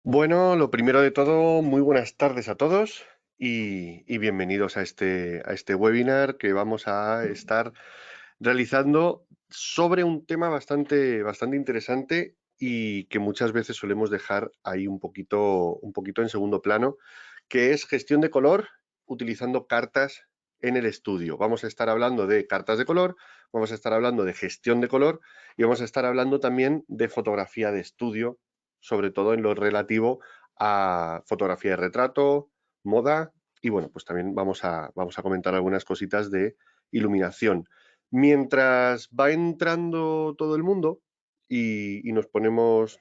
Bueno, lo primero de todo, muy buenas tardes a todos y bienvenidos a este webinar que vamos a estar realizando sobre un tema bastante interesante y que muchas veces solemos dejar ahí un poquito en segundo plano, que es gestión de color utilizando cartas en el estudio. Vamos a estar hablando de cartas de color, vamos a estar hablando de gestión de color y vamos a estar hablando también de fotografía de estudio, sobre todo en lo relativo a fotografía de retrato, moda y bueno, pues también vamos a comentar algunas cositas de iluminación. Mientras va entrando todo el mundo y nos ponemos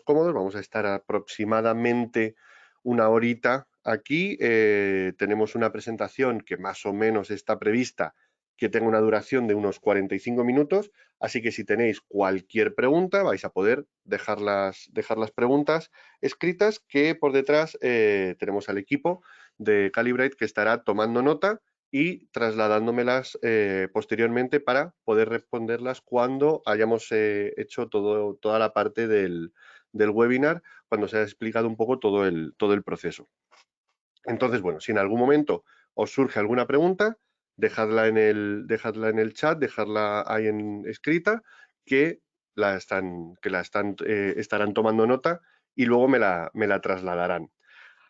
cómodos, vamos a estar aproximadamente una horita aquí. Tenemos una presentación que más o menos está prevista que tenga una duración de unos 45 minutos, así que si tenéis cualquier pregunta vais a poder dejar las preguntas escritas, que por detrás tenemos al equipo de Calibrate que estará tomando nota y trasladándomelas posteriormente para poder responderlas cuando hayamos hecho toda la parte del webinar, cuando se ha explicado un poco todo el proceso. Entonces, bueno, si en algún momento os surge alguna pregunta, dejadla en el chat, dejadla ahí escrita, que estarán tomando nota y luego me la trasladarán.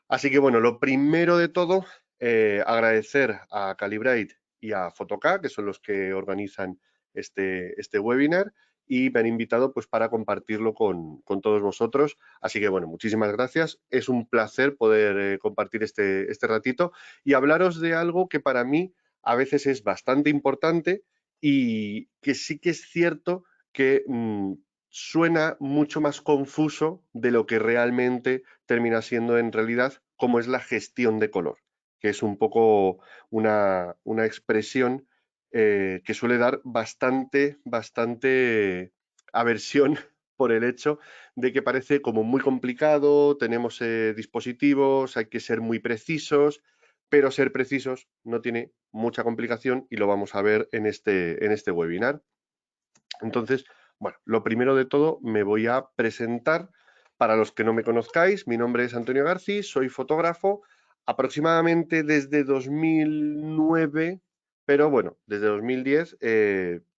Así que bueno, lo primero de todo, agradecer a Calibrate y a Photocá, que son los que organizan este webinar y me han invitado pues para compartirlo con todos vosotros. Así que bueno, muchísimas gracias. Es un placer poder compartir este ratito y hablaros de algo que para mí a veces es bastante importante y que sí que es cierto que suena mucho más confuso de lo que realmente termina siendo en realidad, como es la gestión de color, que es un poco una expresión que suele dar bastante aversión por el hecho de que parece como muy complicado, tenemos dispositivos, hay que ser muy precisos, pero ser precisos no tiene mucha complicación y lo vamos a ver en este webinar. Entonces, bueno, lo primero de todo me voy a presentar. Para los que no me conozcáis, mi nombre es Antonio García, soy fotógrafo aproximadamente desde 2009, pero bueno, desde 2010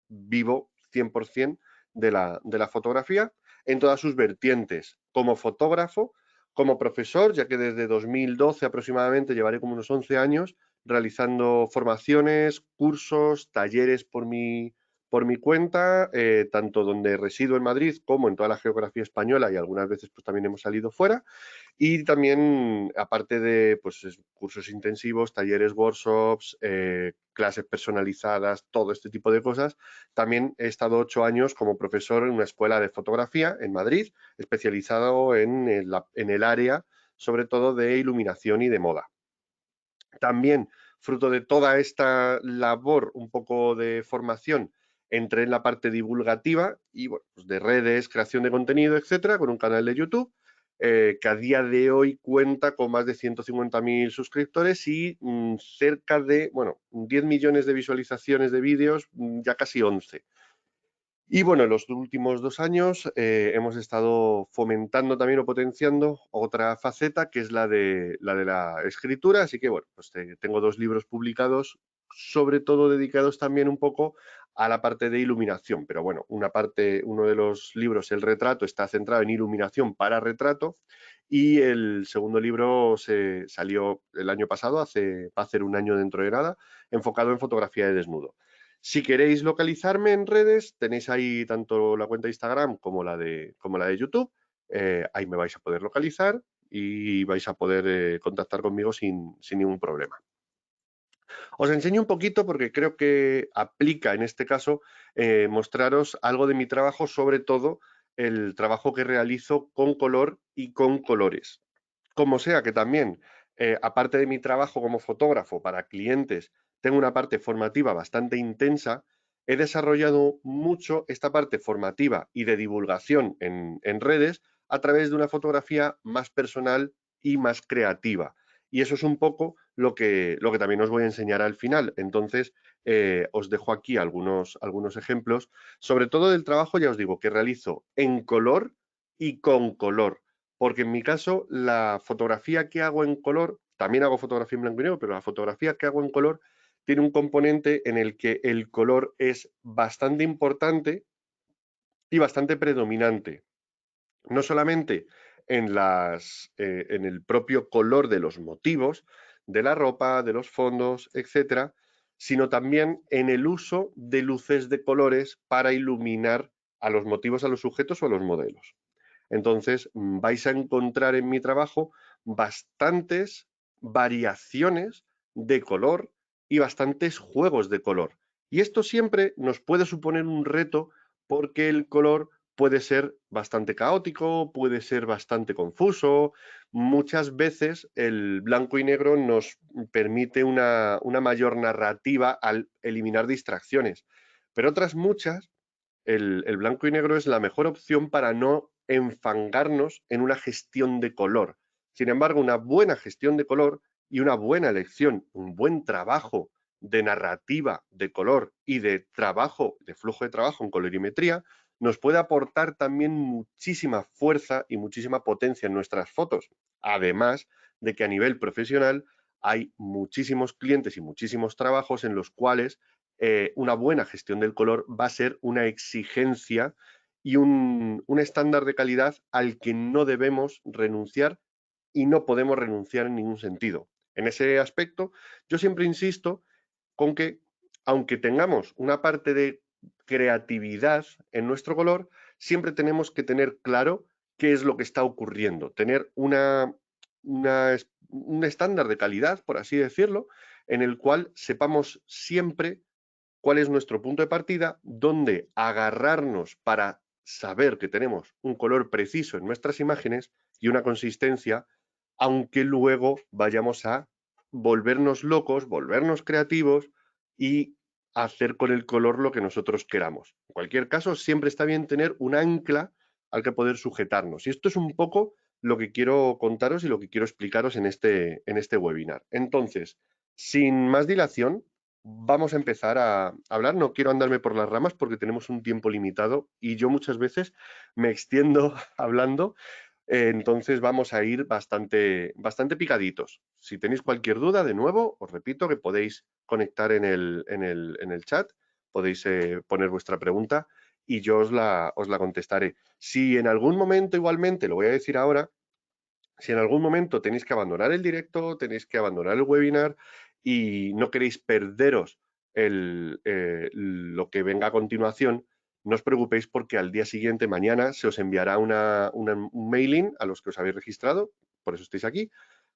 vivo 100% de la fotografía en todas sus vertientes, como fotógrafo, como profesor, ya que desde 2012 aproximadamente llevaré como unos 11 años realizando formaciones, cursos, talleres por mi cuenta, tanto donde resido en Madrid como en toda la geografía española, y algunas veces pues también hemos salido fuera. Y también, aparte de pues, cursos intensivos, talleres, workshops, clases personalizadas, todo este tipo de cosas, también he estado 8 años como profesor en una escuela de fotografía en Madrid, especializado en el área, sobre todo de iluminación y de moda. También, fruto de toda esta labor un poco de formación, entré en la parte divulgativa y bueno, pues de redes, creación de contenido, etcétera, con un canal de YouTube que a día de hoy cuenta con más de 150.000 suscriptores y cerca de, bueno, 10 millones de visualizaciones de vídeos, ya casi 11. Y bueno, en los últimos 2 años hemos estado fomentando también o potenciando otra faceta, que es la de la escritura. Así que bueno, pues tengo 2 libros publicados, sobre todo dedicados también un poco a la parte de iluminación. Pero bueno, uno de los libros, El retrato, está centrado en iluminación para retrato y el segundo libro se salió el año pasado, va a hacer un año dentro de nada, enfocado en fotografía de desnudo. Si queréis localizarme en redes, tenéis ahí tanto la cuenta de Instagram como la de YouTube. Ahí me vais a poder localizar y vais a poder contactar conmigo sin ningún problema. Os enseño un poquito porque creo que aplica en este caso mostraros algo de mi trabajo, sobre todo el trabajo que realizo con color y con colores. Como sea que también, aparte de mi trabajo como fotógrafo para clientes, tengo una parte formativa bastante intensa, he desarrollado mucho esta parte formativa y de divulgación en redes a través de una fotografía más personal y más creativa. Y eso es un poco lo que también os voy a enseñar al final. Entonces, os dejo aquí algunos ejemplos, sobre todo del trabajo, ya os digo, que realizo en color y con color. porque en mi caso la fotografía que hago en color, también hago fotografía en blanco y negro, pero la fotografía que hago en color tiene un componente en el que el color es bastante importante y bastante predominante, no solamente en el propio color de los motivos, de la ropa, de los fondos, etcétera, sino también en el uso de luces de colores para iluminar a los motivos, a los sujetos o a los modelos. Entonces, vais a encontrar en mi trabajo bastantes variaciones de color y bastantes juegos de color. Y esto siempre nos puede suponer un reto porque el color puede ser bastante caótico, puede ser bastante confuso. Muchas veces el blanco y negro nos permite una mayor narrativa al eliminar distracciones, pero otras muchas el blanco y negro es la mejor opción para no enfangarnos en una gestión de color. Sin embargo, una buena gestión de color y una buena elección, un buen trabajo de narrativa de color y de trabajo, de flujo de trabajo en colorimetría, nos puede aportar también muchísima fuerza y muchísima potencia en nuestras fotos. Además de que a nivel profesional hay muchísimos clientes y muchísimos trabajos en los cuales una buena gestión del color va a ser una exigencia y un estándar de calidad al que no debemos renunciar y no podemos renunciar en ningún sentido. En ese aspecto, yo siempre insisto con que, aunque tengamos una parte de creatividad en nuestro color, siempre tenemos que tener claro qué es lo que está ocurriendo, tener un estándar de calidad, por así decirlo, en el cual sepamos siempre cuál es nuestro punto de partida, dónde agarrarnos para saber que tenemos un color preciso en nuestras imágenes y una consistencia, aunque luego vayamos a volvernos locos, volvernos creativos y hacer con el color lo que nosotros queramos. En cualquier caso, siempre está bien tener un ancla al que poder sujetarnos. Y esto es un poco lo que quiero contaros y lo que quiero explicaros en este webinar. Entonces, sin más dilación, vamos a empezar a hablar. No quiero andarme por las ramas porque tenemos un tiempo limitado y yo muchas veces me extiendo hablando, entonces vamos a ir bastante picaditos. Si tenéis cualquier duda, de nuevo, os repito que podéis conectar en el chat, podéis poner vuestra pregunta y yo os la contestaré. Si en algún momento igualmente, lo voy a decir ahora, si en algún momento tenéis que abandonar el directo, tenéis que abandonar el webinar y no queréis perderos lo que venga a continuación, no os preocupéis porque al día siguiente, mañana, se os enviará un mailing a los que os habéis registrado, por eso estáis aquí,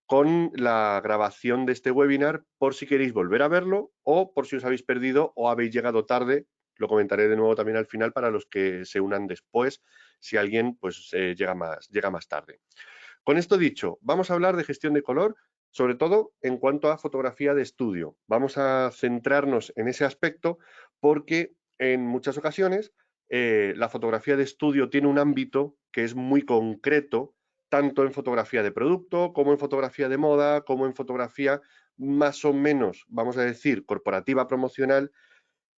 con la grabación de este webinar por si queréis volver a verlo o por si os habéis perdido o habéis llegado tarde. Lo comentaré de nuevo también al final para los que se unan después, si alguien pues llega más tarde. Con esto dicho, vamos a hablar de gestión de color, sobre todo en cuanto a fotografía de estudio. Vamos a centrarnos en ese aspecto porque en muchas ocasiones la fotografía de estudio tiene un ámbito que es muy concreto, tanto en fotografía de producto, como en fotografía de moda, como en fotografía más o menos, vamos a decir, corporativa promocional,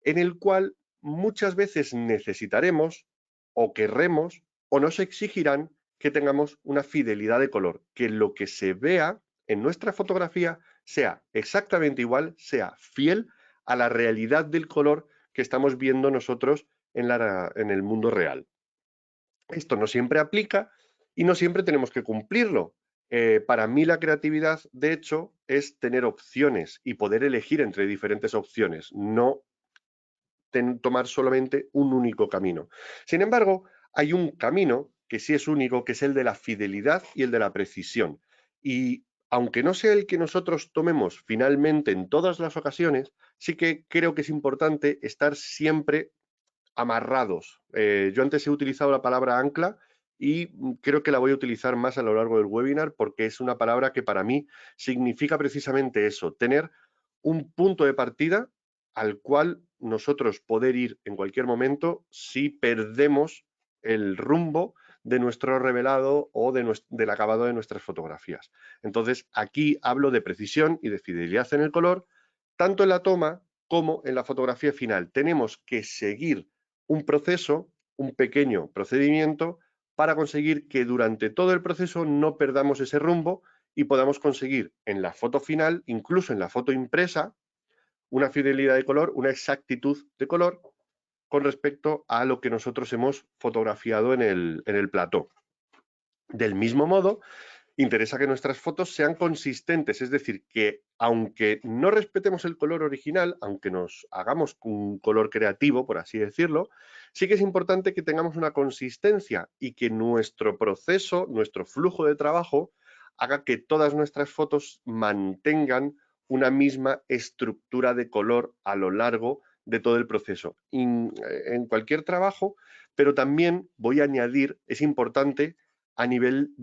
en el cual muchas veces necesitaremos o querremos o nos exigirán que tengamos una fidelidad de color, que lo que se vea en nuestra fotografía sea exactamente igual, sea fiel a la realidad del color que estamos viendo nosotros en el mundo real. Esto no siempre aplica y no siempre tenemos que cumplirlo. Para mí la creatividad, de hecho, es tener opciones y poder elegir entre diferentes opciones, no tomar solamente un único camino. Sin embargo, hay un camino que sí es único, que es el de la fidelidad y el de la precisión. Y aunque no sea el que nosotros tomemos finalmente en todas las ocasiones, sí que creo que es importante estar siempre amarrados. Yo antes he utilizado la palabra ancla y creo que la voy a utilizar más a lo largo del webinar porque es una palabra que para mí significa precisamente eso, tener un punto de partida al cual nosotros poder ir en cualquier momento si perdemos el rumbo de nuestro revelado o del acabado de nuestras fotografías. Entonces, aquí hablo de precisión y de fidelidad en el color, tanto en la toma como en la fotografía final. Tenemos que seguir un proceso, un pequeño procedimiento para conseguir que durante todo el proceso no perdamos ese rumbo y podamos conseguir en la foto final, incluso en la foto impresa, una fidelidad de color, una exactitud de color con respecto a lo que nosotros hemos fotografiado en el plató. Del mismo modo, interesa que nuestras fotos sean consistentes, es decir, que aunque no respetemos el color original, aunque nos hagamos un color creativo, por así decirlo, sí que es importante que tengamos una consistencia y que nuestro proceso, nuestro flujo de trabajo, haga que todas nuestras fotos mantengan una misma estructura de color a lo largo de todo el proceso. En cualquier trabajo, pero también voy a añadir, es importante a nivel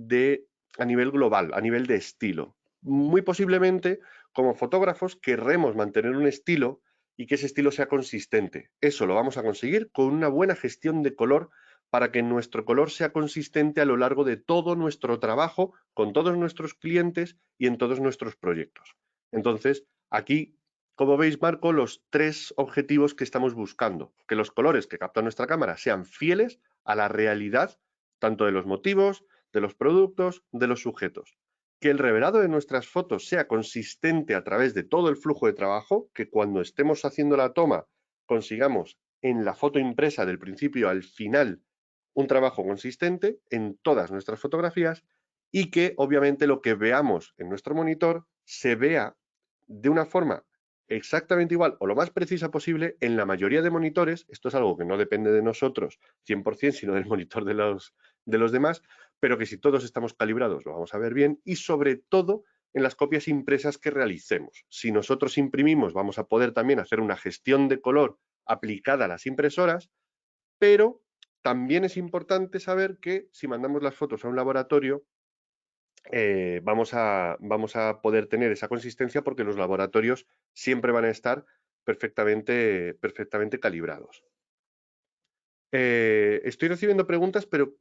global, a nivel de estilo. Muy posiblemente, como fotógrafos, querremos mantener un estilo y que ese estilo sea consistente. Eso lo vamos a conseguir con una buena gestión de color para que nuestro color sea consistente a lo largo de todo nuestro trabajo, con todos nuestros clientes y en todos nuestros proyectos. Entonces, aquí, como veis, marco los 3 objetivos que estamos buscando. Que los colores que capta nuestra cámara sean fieles a la realidad, tanto de los motivos, de los productos, de los sujetos. Que el revelado de nuestras fotos sea consistente a través de todo el flujo de trabajo, que cuando estemos haciendo la toma consigamos en la foto impresa del principio al final un trabajo consistente en todas nuestras fotografías y que obviamente lo que veamos en nuestro monitor se vea de una forma exactamente igual o lo más precisa posible en la mayoría de monitores. Esto es algo que no depende de nosotros 100%, sino del monitor de los demás, pero que si todos estamos calibrados lo vamos a ver bien y sobre todo en las copias impresas que realicemos. Si nosotros imprimimos vamos a poder también hacer una gestión de color aplicada a las impresoras, pero también es importante saber que si mandamos las fotos a un laboratorio vamos a poder tener esa consistencia porque los laboratorios siempre van a estar perfectamente calibrados. Estoy recibiendo preguntas, pero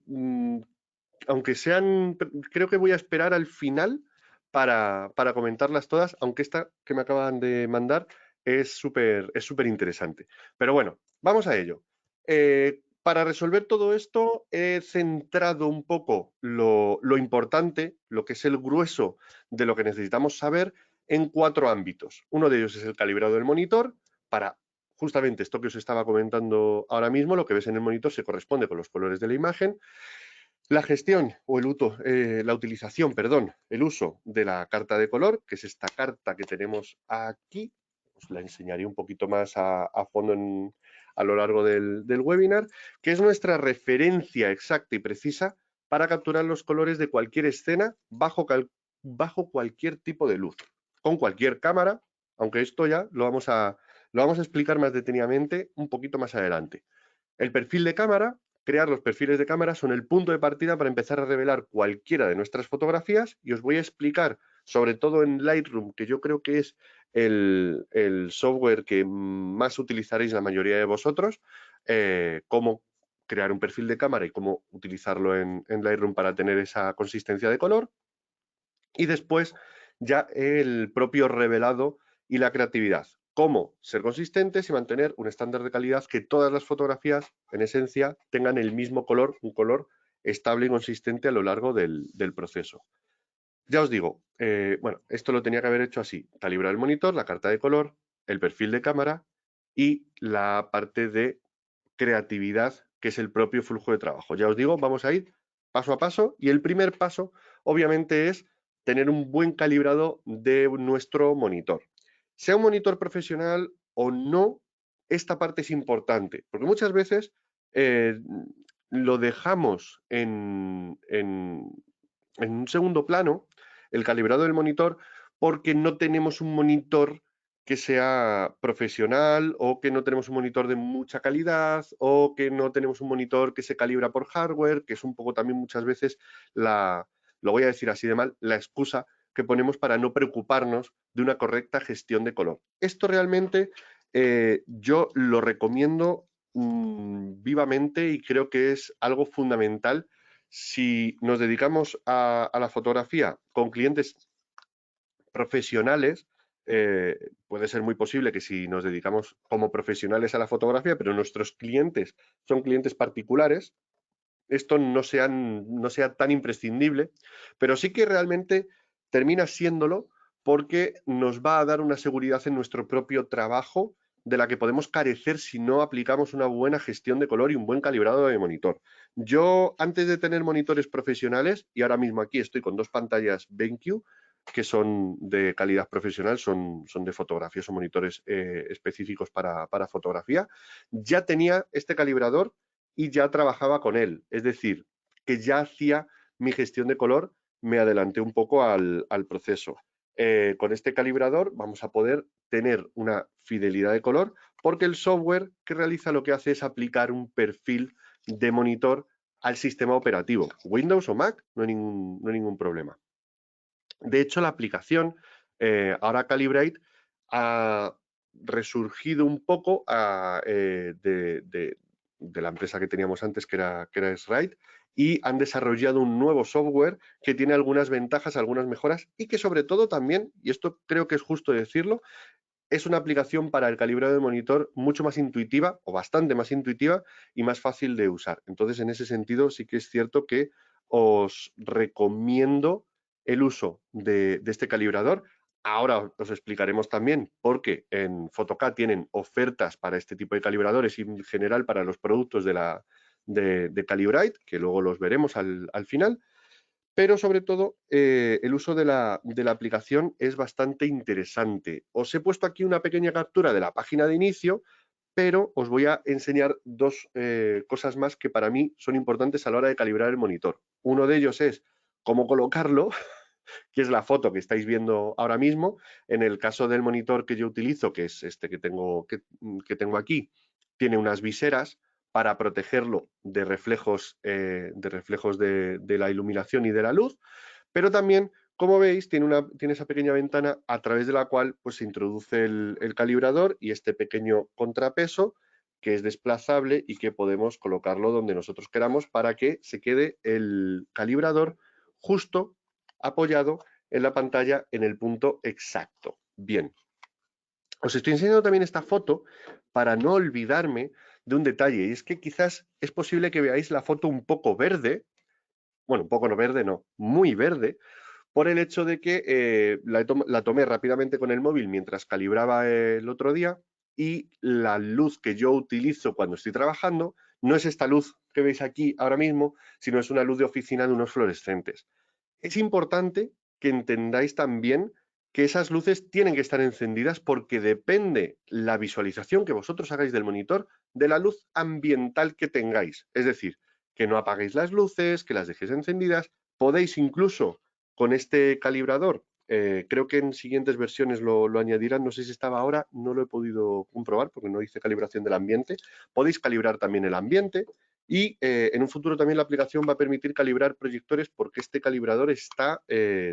aunque sean, creo que voy a esperar al final para comentarlas todas, aunque esta que me acaban de mandar es súper interesante. Pero bueno, vamos a ello. Para resolver todo esto, he centrado un poco lo importante, lo que es el grueso de lo que necesitamos saber, en 4 ámbitos. Uno de ellos es el calibrado del monitor, para justamente esto que os estaba comentando ahora mismo, lo que ves en el monitor se corresponde con los colores de la imagen. La gestión o la utilización, perdón, el uso de la carta de color, que es esta carta que tenemos aquí. Os la enseñaré un poquito más a fondo a lo largo del webinar, que es nuestra referencia exacta y precisa para capturar los colores de cualquier escena bajo cualquier tipo de luz, con cualquier cámara, aunque esto ya lo vamos a explicar más detenidamente un poquito más adelante. El perfil de cámara, crear los perfiles de cámara son el punto de partida para empezar a revelar cualquiera de nuestras fotografías y os voy a explicar, sobre todo en Lightroom, que yo creo que es el software que más utilizaréis la mayoría de vosotros, cómo crear un perfil de cámara y cómo utilizarlo en Lightroom para tener esa consistencia de color. Y después ya el propio revelado y la creatividad. Cómo ser consistentes y mantener un estándar de calidad que todas las fotografías, en esencia, tengan el mismo color, un color estable y consistente a lo largo del proceso. Ya os digo, bueno, esto lo tenía que haber hecho así. Calibrar el monitor, la carta de color, el perfil de cámara y la parte de creatividad, que es el propio flujo de trabajo. Ya os digo, vamos a ir paso a paso y el primer paso, obviamente, es tener un buen calibrado de nuestro monitor. Sea un monitor profesional o no, esta parte es importante, porque muchas veces lo dejamos en un segundo plano, el calibrado del monitor, porque no tenemos un monitor que sea profesional o que no tenemos un monitor de mucha calidad o que no tenemos un monitor que se calibra por hardware, que es un poco también muchas veces lo voy a decir así de mal, la excusa que ponemos para no preocuparnos de una correcta gestión de color. Esto realmente yo lo recomiendo vivamente y creo que es algo fundamental si nos dedicamos a la fotografía con clientes profesionales. Puede ser muy posible que si nos dedicamos como profesionales a la fotografía, pero nuestros clientes son clientes particulares, esto no sea tan imprescindible, pero sí que realmente termina siéndolo porque nos va a dar una seguridad en nuestro propio trabajo de la que podemos carecer si no aplicamos una buena gestión de color y un buen calibrado de monitor. Yo, antes de tener monitores profesionales, y ahora mismo aquí estoy con 2 pantallas BenQ, que son de calidad profesional, son de fotografía, son monitores específicos para fotografía, ya tenía este calibrador y ya trabajaba con él. Es decir, que ya hacía mi gestión de color, me adelanté un poco al proceso. Con este calibrador vamos a poder tener una fidelidad de color porque el software que realiza lo que hace es aplicar un perfil de monitor al sistema operativo. Windows o Mac, no hay ningún problema. De hecho, la aplicación, ahora Calibrate, ha resurgido un poco de la empresa que teníamos antes, que era S-Rite, y han desarrollado un nuevo software que tiene algunas ventajas, algunas mejoras, y que sobre todo también, y esto creo que es justo decirlo, es una aplicación para el calibrado de monitor mucho más intuitiva, o bastante más intuitiva, y más fácil de usar. Entonces, en ese sentido, sí que es cierto que os recomiendo el uso de este calibrador. Ahora os explicaremos también por qué en Photocad tienen ofertas para este tipo de calibradores y en general para los productos de Calibrite, que luego los veremos al final. Pero sobre todo, el uso de la aplicación es bastante interesante. Os he puesto aquí una pequeña captura de la página de inicio, pero os voy a enseñar 2 cosas más que para mí son importantes a la hora de calibrar el monitor. Uno de ellos es cómo colocarlo, que es la foto que estáis viendo ahora mismo. En el caso del monitor que yo utilizo, que es este que tengo aquí, tiene unas viseras para protegerlo de reflejos, de la iluminación y de la luz, pero también, como veis, tiene esa pequeña ventana a través de la cual pues, se introduce el calibrador y este pequeño contrapeso que es desplazable y que podemos colocarlo donde nosotros queramos para que se quede el calibrador justo apoyado en la pantalla en el punto exacto. Bien, os estoy enseñando también esta foto para no olvidarme de un detalle, y es que quizás es posible que veáis la foto un poco verde, bueno, un poco no verde, no, muy verde, por el hecho de que la tomé rápidamente con el móvil mientras calibraba el otro día y la luz que yo utilizo cuando estoy trabajando no es esta luz que veis aquí ahora mismo, sino es una luz de oficina de unos fluorescentes. Es importante que entendáis también que esas luces tienen que estar encendidas porque depende la visualización que vosotros hagáis del monitor de la luz ambiental que tengáis. Es decir, que no apaguéis las luces, que las dejéis encendidas. Podéis incluso con este calibrador, creo que en siguientes versiones lo añadirán, no sé si estaba ahora, no lo he podido comprobar porque no hice calibración del ambiente. Podéis calibrar también el ambiente, y en un futuro también la aplicación va a permitir calibrar proyectores porque este calibrador está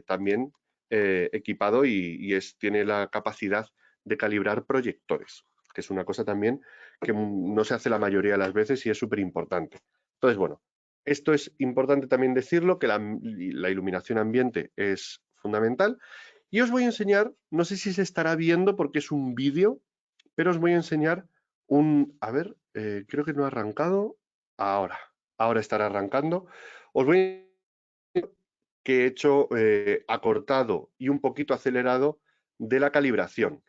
también equipado y tiene la capacidad de calibrar proyectores, que es una cosa también que no se hace la mayoría de las veces y es súper importante. Entonces, bueno, esto es importante también decirlo, que la iluminación ambiente es fundamental. Y os voy a enseñar, no sé si se estará viendo porque es un vídeo, pero os voy a enseñar a ver, creo que no ha arrancado. Ahora estará arrancando. Os voy a que he hecho acortado y un poquito acelerado de la calibración.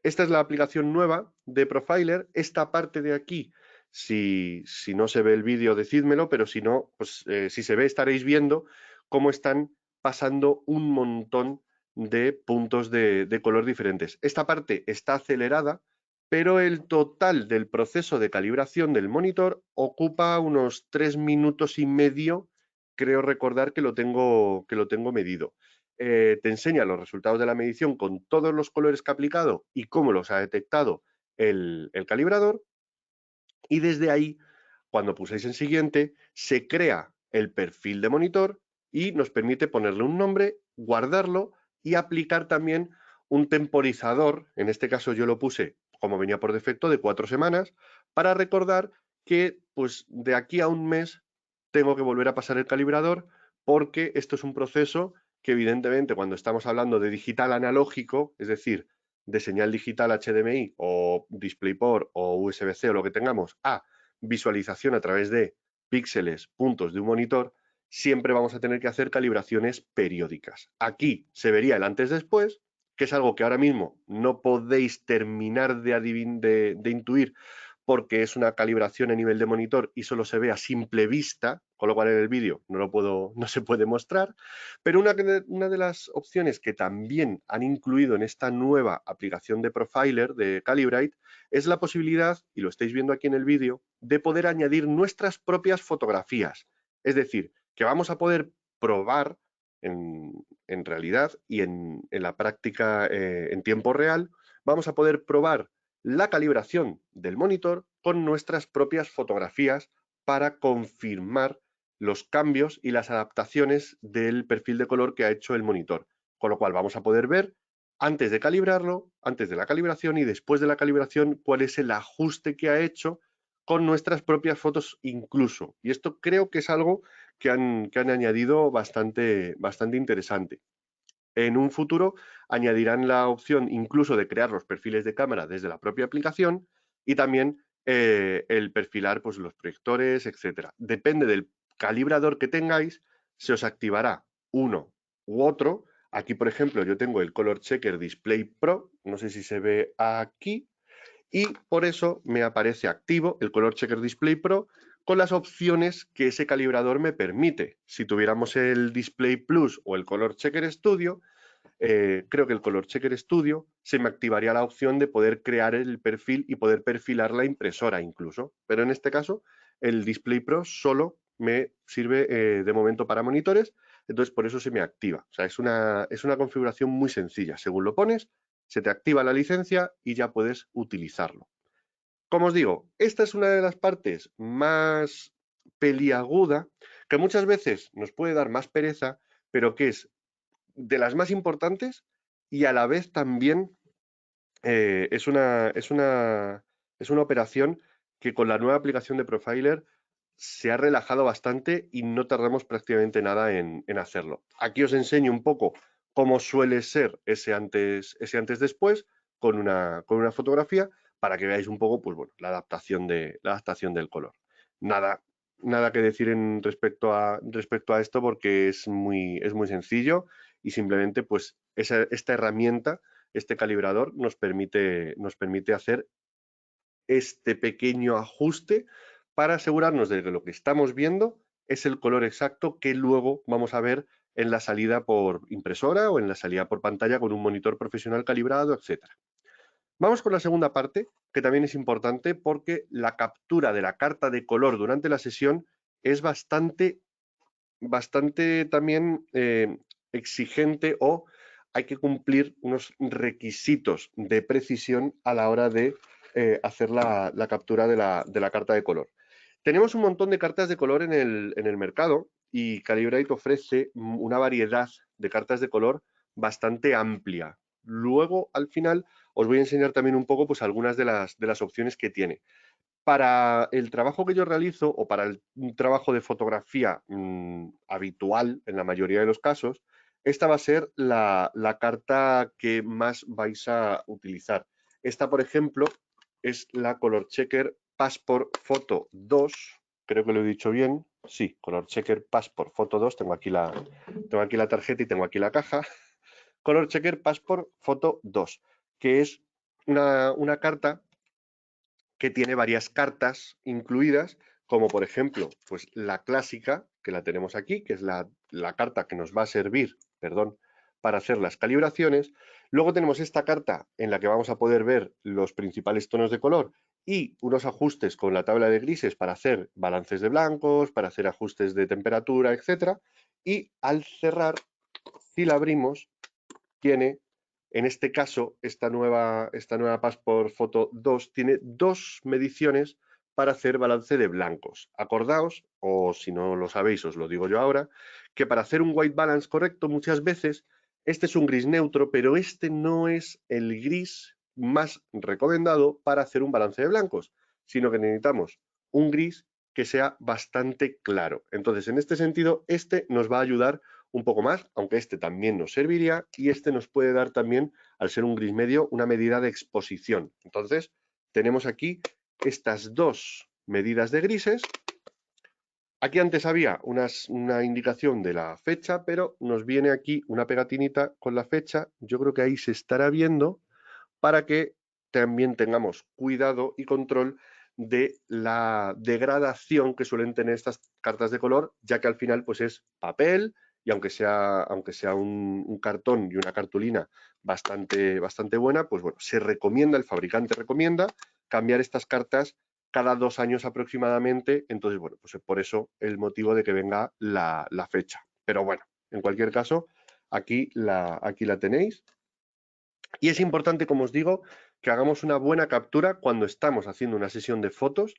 Esta es la aplicación nueva de Profiler. Esta parte de aquí, si no se ve el vídeo, decídmelo, pero si no, pues si se ve estaréis viendo cómo están pasando un montón de puntos de color diferentes. Esta parte está acelerada, pero el total del proceso de calibración del monitor ocupa unos 3 minutos y medio, creo recordar que lo tengo medido. Te enseña los resultados de la medición con todos los colores que ha aplicado y cómo los ha detectado el calibrador. Y desde ahí, cuando pulsáis en siguiente, se crea el perfil de monitor y nos permite ponerle un nombre, guardarlo y aplicar también un temporizador. En este caso yo lo puse, como venía por defecto, de 4 semanas, para recordar que pues de aquí a un mes tengo que volver a pasar el calibrador porque esto es un proceso que evidentemente cuando estamos hablando de digital analógico, es decir, de señal digital HDMI o DisplayPort o USB-C o lo que tengamos, a visualización a través de píxeles, puntos de un monitor, siempre vamos a tener que hacer calibraciones periódicas. Aquí se vería el antes-después, que es algo que ahora mismo no podéis terminar de intuir porque es una calibración a nivel de monitor y solo se ve a simple vista, con lo cual en el vídeo no se puede mostrar, pero una de las opciones que también han incluido en esta nueva aplicación de Profiler de Calibrite es la posibilidad, y lo estáis viendo aquí en el vídeo, de poder añadir nuestras propias fotografías. Es decir, que vamos a poder probar en realidad y en la práctica en tiempo real, vamos a poder probar la calibración del monitor con nuestras propias fotografías para confirmar los cambios y las adaptaciones del perfil de color que ha hecho el monitor. Con lo cual vamos a poder ver antes de calibrarlo, antes de la calibración y después de la calibración cuál es el ajuste que ha hecho con nuestras propias fotos incluso. Y esto creo que es algo que han añadido bastante interesante. En un futuro añadirán la opción incluso de crear los perfiles de cámara desde la propia aplicación y también el perfilar pues, los proyectores, etcétera. Depende del calibrador que tengáis, se os activará uno u otro. Aquí, por ejemplo, yo tengo el Color Checker Display Pro, no sé si se ve aquí, y por eso me aparece activo el Color Checker Display Pro con las opciones que ese calibrador me permite. Si tuviéramos el Display Plus o el Color Checker Studio, creo que el Color Checker Studio se me activaría la opción de poder crear el perfil y poder perfilar la impresora incluso. Pero en este caso, el Display Pro solo me sirve de momento para monitores, entonces por eso se me activa. O sea, es una configuración muy sencilla. Según lo pones, se te activa la licencia y ya puedes utilizarlo. Como os digo, esta es una de las partes más peliaguda, que muchas veces nos puede dar más pereza, pero que es de las más importantes y a la vez también es una operación que con la nueva aplicación de Profiler se ha relajado bastante y no tardamos prácticamente nada en hacerlo. Aquí os enseño un poco cómo suele ser ese antes-después con una fotografía para que veáis un poco pues, bueno, la adaptación del color. Nada, nada que decir respecto a esto porque es muy sencillo y simplemente pues esta herramienta, este calibrador nos permite hacer este pequeño ajuste para asegurarnos de que lo que estamos viendo es el color exacto que luego vamos a ver en la salida por impresora o en la salida por pantalla con un monitor profesional calibrado, etc. Vamos con la segunda parte, que también es importante porque la captura de la carta de color durante la sesión es bastante también exigente o hay que cumplir unos requisitos de precisión a la hora de hacer la captura de la carta de color. Tenemos un montón de cartas de color en el mercado y Calibrite ofrece una variedad de cartas de color bastante amplia. Luego, al final, os voy a enseñar también un poco pues, algunas de las opciones que tiene. Para el trabajo que yo realizo o para el trabajo de fotografía habitual, en la mayoría de los casos, esta va a ser la carta que más vais a utilizar. Esta, por ejemplo, es la Color Checker Passport Photo 2. Creo que lo he dicho bien. Sí, Color Checker Passport Photo 2. Tengo aquí la tarjeta y tengo aquí la caja. Color Checker Passport Photo 2, que es una carta que tiene varias cartas incluidas, como por ejemplo, pues la clásica, que la tenemos aquí, que es la carta que nos va a servir, perdón, para hacer las calibraciones. Luego tenemos esta carta en la que vamos a poder ver los principales tonos de color y unos ajustes con la tabla de grises para hacer balances de blancos, para hacer ajustes de temperatura, etcétera. Y al cerrar, si la abrimos, tiene, en este caso, esta nueva Passport Photo 2 tiene dos mediciones para hacer balance de blancos. Acordaos, o si no lo sabéis, os lo digo yo ahora, que para hacer un white balance correcto muchas veces este es un gris neutro, pero este no es el gris más recomendado para hacer un balance de blancos, sino que necesitamos un gris que sea bastante claro. Entonces, en este sentido, este nos va a ayudar un poco más, aunque este también nos serviría y este nos puede dar también, al ser un gris medio, una medida de exposición. Entonces, tenemos aquí estas dos medidas de grises Aquí antes había una indicación de la fecha, pero nos viene aquí una pegatinita con la fecha. Yo creo que ahí se estará viendo para que también tengamos cuidado y control de la degradación que suelen tener estas cartas de color, ya que al final pues es papel y aunque sea un cartón y una cartulina bastante buena, pues bueno, se recomienda, el fabricante recomienda cambiar estas cartas cada 2 años aproximadamente. Entonces, bueno, pues por eso el motivo de que venga la fecha. Pero bueno, en cualquier caso, aquí la tenéis. Y es importante, como os digo, que hagamos una buena captura cuando estamos haciendo una sesión de fotos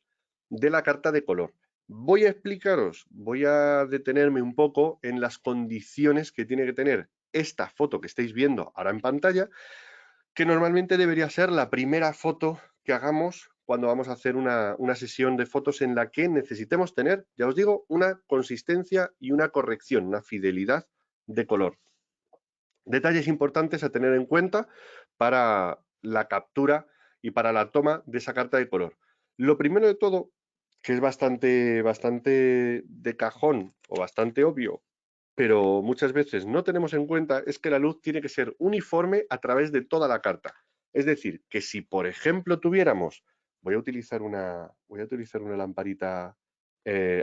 de la carta de color. Voy a detenerme un poco en las condiciones que tiene que tener esta foto que estáis viendo ahora en pantalla, que normalmente debería ser la primera foto que hagamos cuando vamos a hacer una sesión de fotos en la que necesitemos tener, ya os digo, una consistencia y una corrección, una fidelidad de color. Detalles importantes a tener en cuenta para la captura y para la toma de esa carta de color. Lo primero de todo, que es bastante de cajón o bastante obvio, pero muchas veces no tenemos en cuenta, es que la luz tiene que ser uniforme a través de toda la carta. Es decir, que si por ejemplo tuviéramos, voy a utilizar una lamparita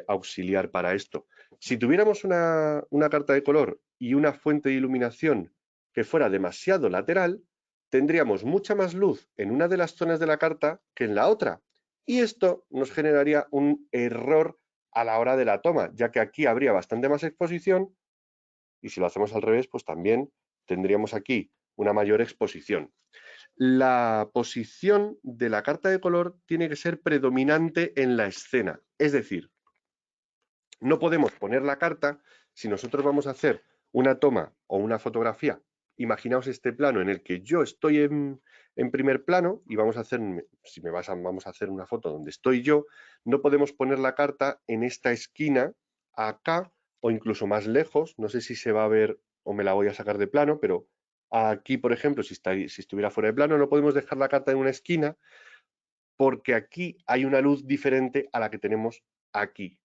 auxiliar para esto. Si tuviéramos una carta de color y una fuente de iluminación que fuera demasiado lateral, tendríamos mucha más luz en una de las zonas de la carta que en la otra. Y esto nos generaría un error a la hora de la toma, ya que aquí habría bastante más exposición y si lo hacemos al revés, pues también tendríamos aquí una mayor exposición. La posición de la carta de color tiene que ser predominante en la escena, es decir, no podemos poner la carta si nosotros vamos a hacer una toma o una fotografía. Imaginaos este plano en el que yo estoy en primer plano y vamos a hacer una foto donde estoy yo, no podemos poner la carta en esta esquina, acá o incluso más lejos. No sé si se va a ver o me la voy a sacar de plano, pero aquí, por ejemplo, si estuviera fuera de plano, no podemos dejar la carta en una esquina porque aquí hay una luz diferente a la que tenemos aquí.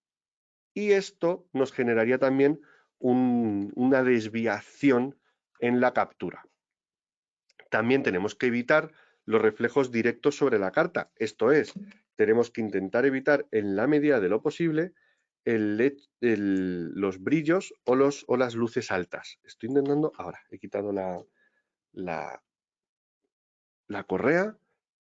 Y esto nos generaría también una desviación en la captura. También tenemos que evitar los reflejos directos sobre la carta. Esto es, tenemos que intentar evitar en la medida de lo posible los brillos o las luces altas. Estoy intentando, ahora he quitado la correa.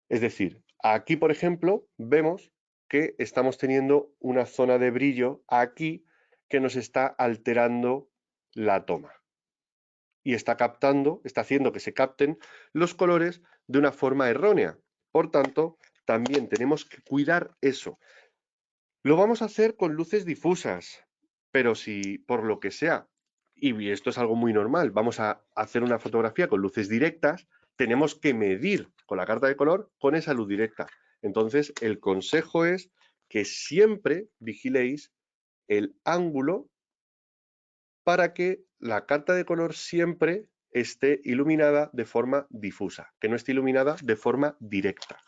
Es decir, aquí, por ejemplo, vemos que estamos teniendo una zona de brillo aquí que nos está alterando la toma y está haciendo que se capten los colores de una forma errónea. Por tanto, también tenemos que cuidar eso. Lo vamos a hacer con luces difusas, pero si por lo que sea, y esto es algo muy normal, vamos a hacer una fotografía con luces directas, tenemos que medir con la carta de color con esa luz directa. Entonces, el consejo es que siempre vigiléis el ángulo para que la carta de color siempre esté iluminada de forma difusa, que no esté iluminada de forma directa.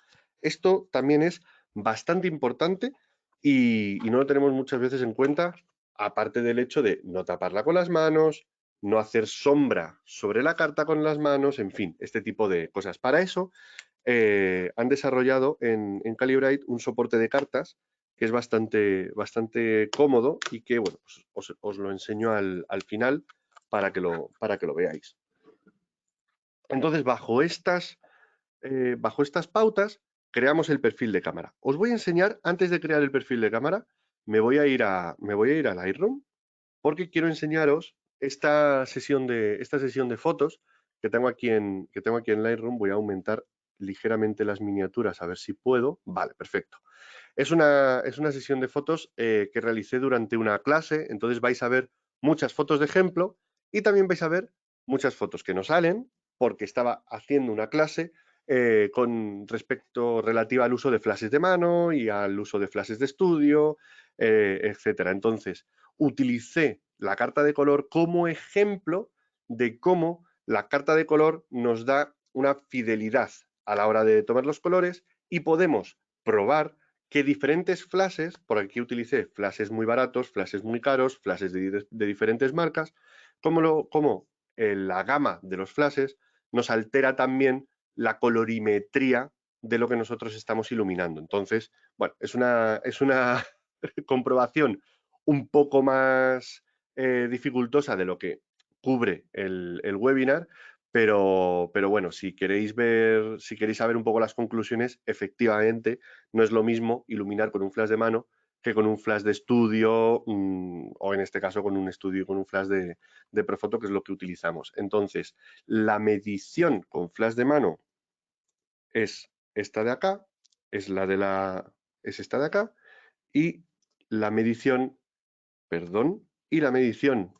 Esto también es bastante importante y no lo tenemos muchas veces en cuenta, aparte del hecho de no taparla con las manos, no hacer sombra sobre la carta con las manos, en fin, este tipo de cosas. Para eso han desarrollado en Calibrite un soporte de cartas que es bastante cómodo y que, bueno, pues os lo enseño al final para que lo veáis. Entonces, bajo estas pautas, creamos el perfil de cámara. Os voy a enseñar, antes de crear el perfil de cámara, me voy a ir a Lightroom porque quiero enseñaros esta sesión de fotos que tengo aquí en Lightroom. Voy a aumentar ligeramente las miniaturas a ver si puedo. Vale, perfecto. Es una sesión de fotos que realicé durante una clase, entonces vais a ver muchas fotos de ejemplo y también vais a ver muchas fotos que no salen porque estaba haciendo una clase con respecto relativa al uso de flashes de mano y al uso de flashes de estudio, etcétera. Entonces, utilicé la carta de color como ejemplo de cómo la carta de color nos da una fidelidad a la hora de tomar los colores y podemos probar que diferentes flashes, por aquí utilicé flashes muy baratos, flashes muy caros, flashes de diferentes marcas, como la gama de los flashes nos altera también la colorimetría de lo que nosotros estamos iluminando. Entonces, bueno, es una comprobación un poco más dificultosa de lo que cubre el webinar, pero bueno, si queréis saber un poco las conclusiones, efectivamente no es lo mismo iluminar con un flash de mano que con un flash de estudio o en este caso con un estudio y con un flash de Profoto, que es lo que utilizamos. Entonces, la medición con flash de mano es esta de acá, es esta de acá, y la medición, perdón, y la medición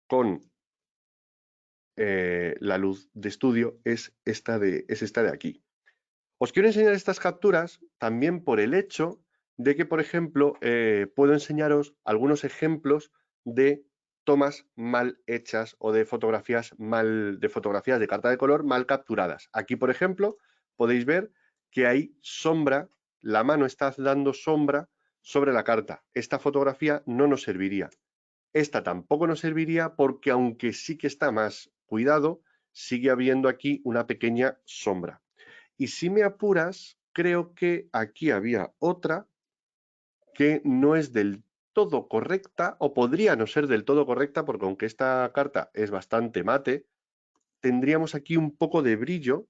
con la luz de estudio es esta de aquí. Os quiero enseñar estas capturas también por el hecho de que, por ejemplo, puedo enseñaros algunos ejemplos de tomas mal hechas o de fotografías de carta de color mal capturadas. Aquí, por ejemplo, podéis ver que hay sombra, la mano está dando sombra sobre la carta. Esta fotografía no nos serviría. Esta tampoco nos serviría porque, aunque sí que está más cuidado, sigue habiendo aquí una pequeña sombra. Y si me apuras, creo que aquí había otra que no es del todo correcta, o podría no ser del todo correcta, porque aunque esta carta es bastante mate, tendríamos aquí un poco de brillo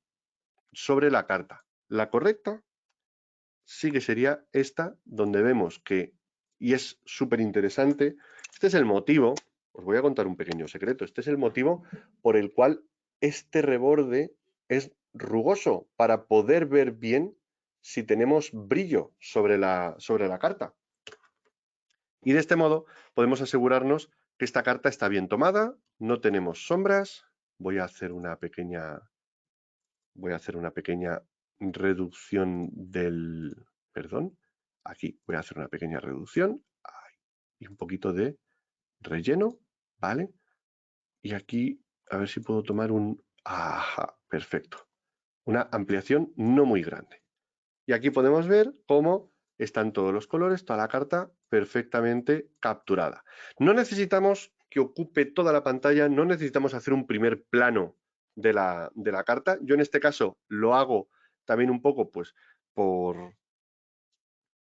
sobre la carta. La correcta sí que sería esta, donde vemos que, y es súper interesante, este es el motivo, os voy a contar un pequeño secreto, este es el motivo por el cual este reborde es rugoso, para poder ver bien si tenemos brillo sobre la carta. Y de este modo podemos asegurarnos que esta carta está bien tomada, no tenemos sombras. Voy a hacer una pequeña reducción perdón, aquí voy a hacer una pequeña reducción y un poquito de relleno, ¿vale? Y aquí a ver si puedo tomar ajá, perfecto, una ampliación no muy grande. Y aquí podemos ver cómo están todos los colores, toda la carta perfectamente capturada. No necesitamos que ocupe toda la pantalla, no necesitamos hacer un primer plano de la carta. Yo en este caso lo hago también un poco pues por,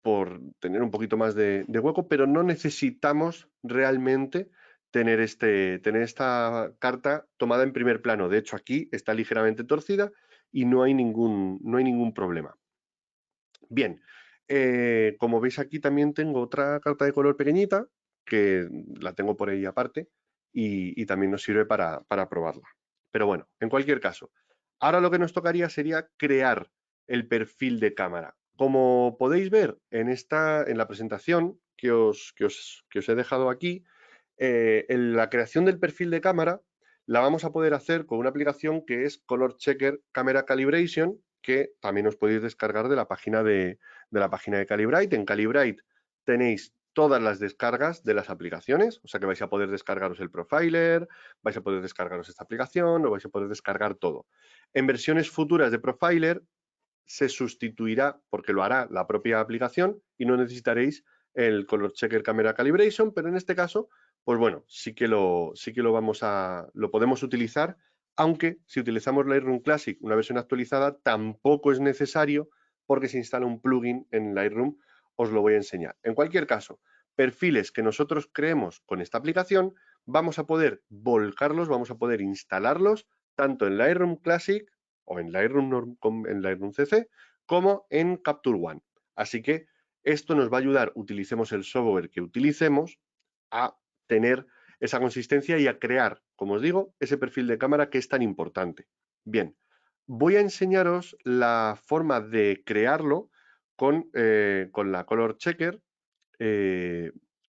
por tener un poquito más de hueco, pero no necesitamos realmente tener esta carta tomada en primer plano. De hecho, aquí está ligeramente torcida y no hay ningún problema. Bien, como veis aquí también tengo otra carta de color pequeñita, que la tengo por ahí aparte, y también nos sirve para probarla. Pero bueno, en cualquier caso, ahora lo que nos tocaría sería crear el perfil de cámara. Como podéis ver en la presentación que os he dejado aquí, en la creación del perfil de cámara la vamos a poder hacer con una aplicación que es Color Checker Camera Calibration, que también os podéis descargar de la página de Calibrite. En Calibrite tenéis todas las descargas de las aplicaciones, o sea que vais a poder descargaros el Profiler, vais a poder descargaros esta aplicación, o vais a poder descargar todo. En versiones futuras de Profiler se sustituirá, porque lo hará la propia aplicación, y no necesitaréis el Color Checker Camera Calibration, pero en este caso, pues bueno, sí que lo podemos utilizar, aunque si utilizamos Lightroom Classic, una versión actualizada, tampoco es necesario, porque se instala un plugin en Lightroom, os lo voy a enseñar. En cualquier caso, perfiles que nosotros creemos con esta aplicación, vamos a poder volcarlos, vamos a poder instalarlos, tanto en Lightroom Classic o en Lightroom CC, como en Capture One. Así que esto nos va a ayudar, utilicemos el software que utilicemos, a tener esa consistencia y a crear, como os digo, ese perfil de cámara que es tan importante. Bien, voy a enseñaros la forma de crearlo con la Color Checker.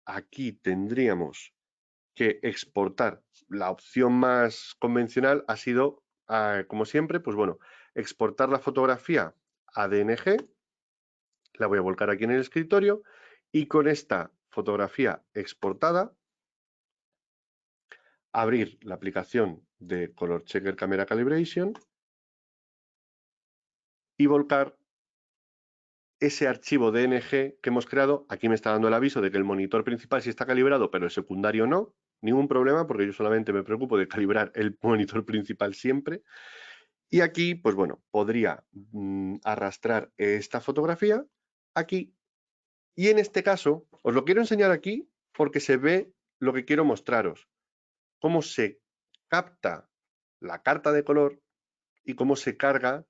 Aquí tendríamos que exportar. La opción más convencional ha sido, como siempre, pues bueno, exportar la fotografía a DNG. La voy a volcar aquí en el escritorio y con esta fotografía exportada, abrir la aplicación de Color Checker Camera Calibration y volcar ese archivo DNG que hemos creado. Aquí me está dando el aviso de que el monitor principal sí está calibrado, pero el secundario no. Ningún problema, porque yo solamente me preocupo de calibrar el monitor principal siempre. Y aquí, pues bueno, podría arrastrar esta fotografía aquí. Y en este caso, os lo quiero enseñar aquí porque se ve lo que quiero mostraros. Cómo se capta la carta de color y cómo se carga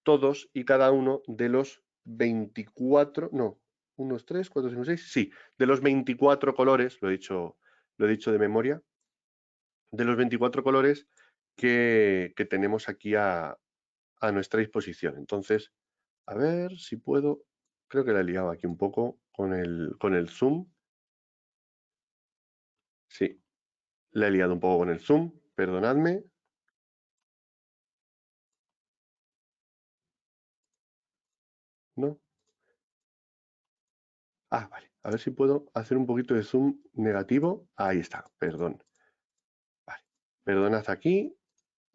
todos y cada uno de los 24, no, 1, 3, 4, 5, 6, sí, de los 24 colores, lo he dicho de memoria, de los 24 colores que tenemos aquí a nuestra disposición. Entonces, a ver si puedo, creo que la he liado aquí un poco con el zoom. Sí, la he liado un poco con el zoom, perdonadme. ¿No? Ah, vale. A ver si puedo hacer un poquito de zoom negativo. Ahí está, perdón. Vale. Perdonad aquí,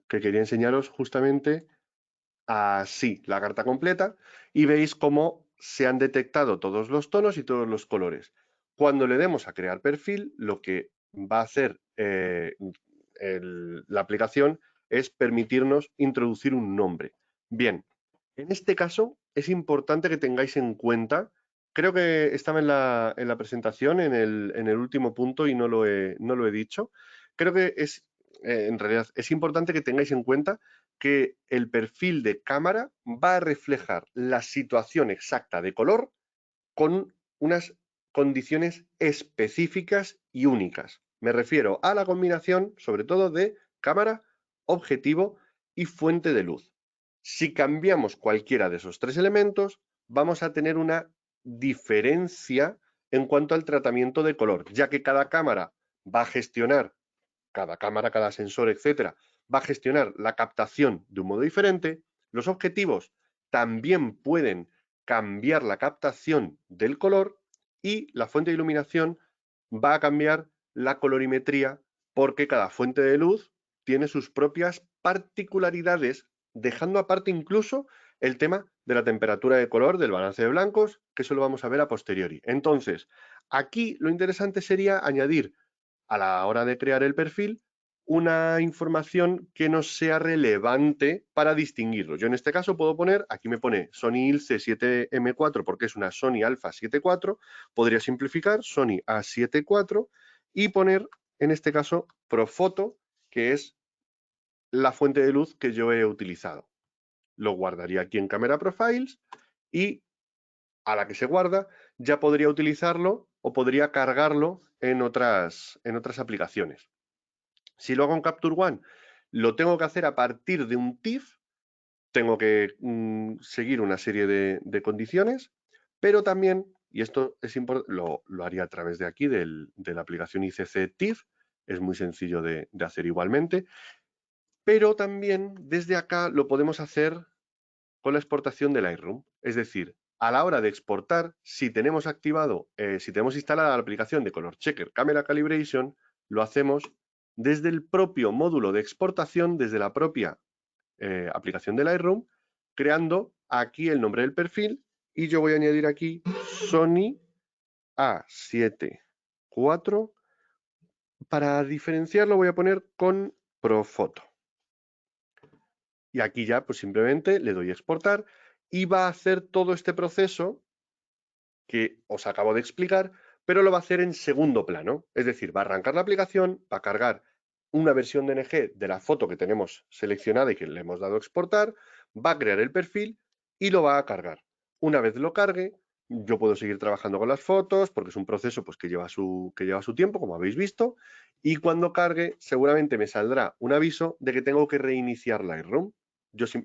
que quería enseñaros justamente así la carta completa y veis cómo se han detectado todos los tonos y todos los colores. Cuando le demos a crear perfil, lo que va a hacer la aplicación es permitirnos introducir un nombre. Bien, en este caso es importante que tengáis en cuenta, creo que estaba en la presentación, en el último punto y no lo he dicho, creo que en realidad es importante que tengáis en cuenta que el perfil de cámara va a reflejar la situación exacta de color con unas condiciones específicas y únicas. Me refiero a la combinación, sobre todo, de cámara, objetivo y fuente de luz. Si cambiamos cualquiera de esos tres elementos, vamos a tener una diferencia en cuanto al tratamiento de color, ya que cada cámara va a gestionar, cada sensor, etcétera, va a gestionar la captación de un modo diferente. Los objetivos también pueden cambiar la captación del color y la fuente de iluminación va a cambiar la colorimetría porque cada fuente de luz tiene sus propias particularidades, dejando aparte incluso el tema de la temperatura de color, del balance de blancos, que eso lo vamos a ver a posteriori. Entonces, aquí lo interesante sería añadir a la hora de crear el perfil una información que nos sea relevante para distinguirlo. Yo en este caso puedo poner, aquí me pone Sony Ilse 7M4 porque es una Sony Alpha 7.4, podría simplificar Sony A7 y poner en este caso Profoto, que es la fuente de luz que yo he utilizado. Lo guardaría aquí en Camera Profiles y a la que se guarda ya podría utilizarlo o podría cargarlo en otras aplicaciones. Si lo hago en Capture One, lo tengo que hacer a partir de un TIFF, tengo que seguir una serie de condiciones, pero también, y esto es importante, lo haría a través de aquí, de la aplicación ICC TIFF, es muy sencillo de hacer igualmente, pero también desde acá lo podemos hacer con la exportación del Lightroom. Es decir, a la hora de exportar, si tenemos activado, si tenemos instalada la aplicación de Color Checker Camera Calibration, lo hacemos desde el propio módulo de exportación, desde la propia aplicación de Lightroom, creando aquí el nombre del perfil y yo voy a añadir aquí Sony A7 IV. Para diferenciarlo voy a poner con Profoto. Y aquí ya pues simplemente le doy a exportar y va a hacer todo este proceso que os acabo de explicar, pero lo va a hacer en segundo plano. Es decir, va a arrancar la aplicación, va a cargar una versión DNG de la foto que tenemos seleccionada y que le hemos dado a exportar, va a crear el perfil y lo va a cargar. Una vez lo cargue, yo puedo seguir trabajando con las fotos porque es un proceso pues, que lleva su tiempo, como habéis visto, y cuando cargue seguramente me saldrá un aviso de que tengo que reiniciar Lightroom.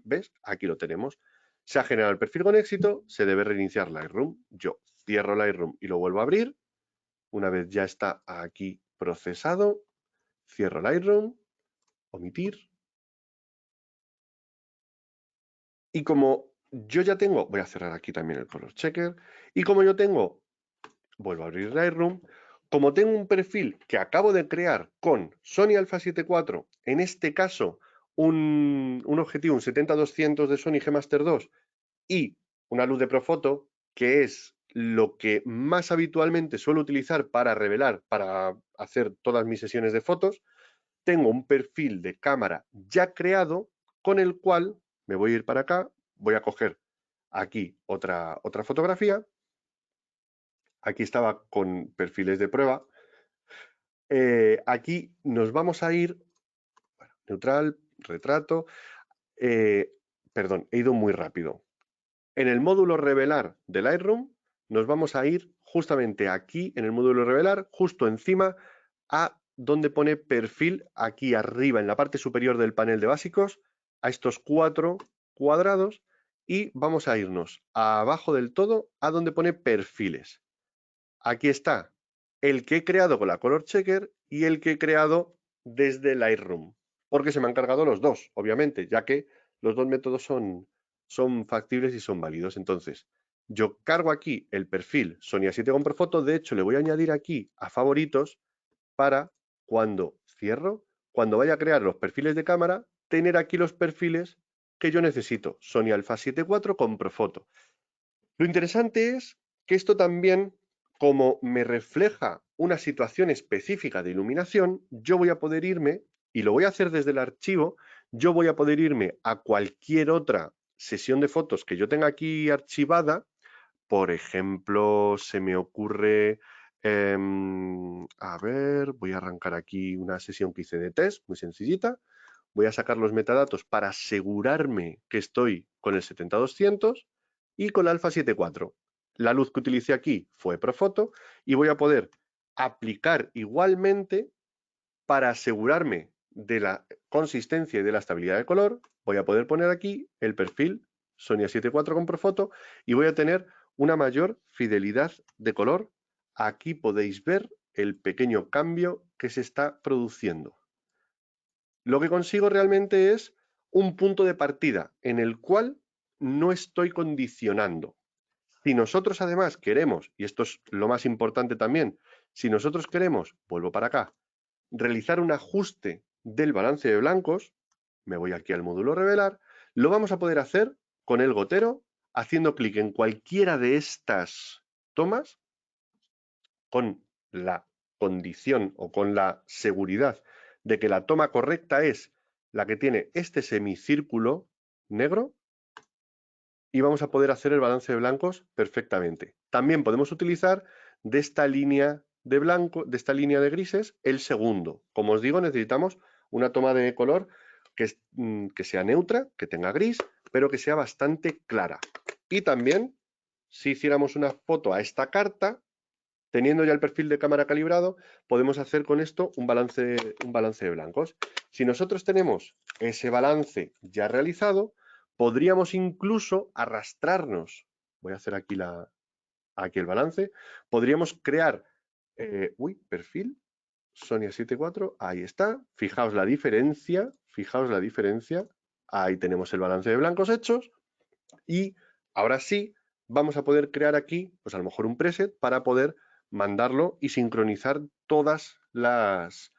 ¿Ves? Aquí lo tenemos. Se ha generado el perfil con éxito, se debe reiniciar Lightroom. Yo cierro Lightroom y lo vuelvo a abrir. Una vez ya está aquí procesado, cierro Lightroom, omitir. Y como yo ya tengo, voy a cerrar aquí también el color checker, y como yo tengo, vuelvo a abrir Lightroom, como tengo un perfil que acabo de crear con Sony Alpha 7 IV, en este caso un objetivo, un 70-200 de Sony G Master 2 y una luz de Profoto, que es lo que más habitualmente suelo utilizar para revelar, para hacer todas mis sesiones de fotos, tengo un perfil de cámara ya creado con el cual me voy a ir para acá, voy a coger aquí otra fotografía. Aquí estaba con perfiles de prueba. Aquí nos vamos a ir, bueno, neutral, retrato, perdón, he ido muy rápido. En el módulo revelar de Lightroom nos vamos a ir justamente aquí en el módulo revelar, justo encima a donde pone perfil, aquí arriba en la parte superior del panel de básicos, a estos 4 cuadrados, y vamos a irnos abajo del todo a donde pone perfiles. Aquí está el que he creado con la Color Checker y el que he creado desde Lightroom, porque se me han cargado los dos, obviamente, ya que los dos métodos son factibles y son válidos. Entonces, yo cargo aquí el perfil Sonia 7 con Profoto. De hecho, le voy a añadir aquí a favoritos para cuando cierro, cuando vaya a crear los perfiles de cámara, tener aquí los perfiles que yo necesito. Sonia Alpha 7.4 con Profoto. Lo interesante es que esto también, como me refleja una situación específica de iluminación, yo voy a poder irme, y lo voy a hacer desde el archivo, yo voy a poder irme a cualquier otra sesión de fotos que yo tenga aquí archivada. Por ejemplo, se me ocurre, a ver, voy a arrancar aquí una sesión que hice de test, muy sencillita. Voy a sacar los metadatos para asegurarme que estoy con el 70-200 y con la Alpha 7.4. La luz que utilicé aquí fue Profoto y voy a poder aplicar igualmente para asegurarme de la consistencia y de la estabilidad de color. Voy a poder poner aquí el perfil Sonia 7.4 con Profoto y voy a tener una mayor fidelidad de color. Aquí podéis ver el pequeño cambio que se está produciendo. Lo que consigo realmente es un punto de partida en el cual no estoy condicionando. Si nosotros además queremos, y esto es lo más importante también, si nosotros queremos, vuelvo para acá, realizar un ajuste del balance de blancos, me voy aquí al módulo revelar, lo vamos a poder hacer con el gotero, haciendo clic en cualquiera de estas tomas, con la condición o con la seguridad de que la toma correcta es la que tiene este semicírculo negro, y vamos a poder hacer el balance de blancos perfectamente. También podemos utilizar de esta línea de blanco, de esta línea de grises, el segundo. Como os digo, necesitamos una toma de color que sea neutra, que tenga gris, pero que sea bastante clara. Y también, si hiciéramos una foto a esta carta, teniendo ya el perfil de cámara calibrado, podemos hacer con esto un balance de blancos. Si nosotros tenemos ese balance ya realizado, podríamos incluso arrastrarnos. Voy a hacer aquí el balance. Podríamos crear, perfil, Sonia 7.4, ahí está. Fijaos la diferencia, fijaos la diferencia. Ahí tenemos el balance de blancos hechos. Y ahora sí, vamos a poder crear aquí, pues a lo mejor un preset para poder mandarlo y sincronizar todas las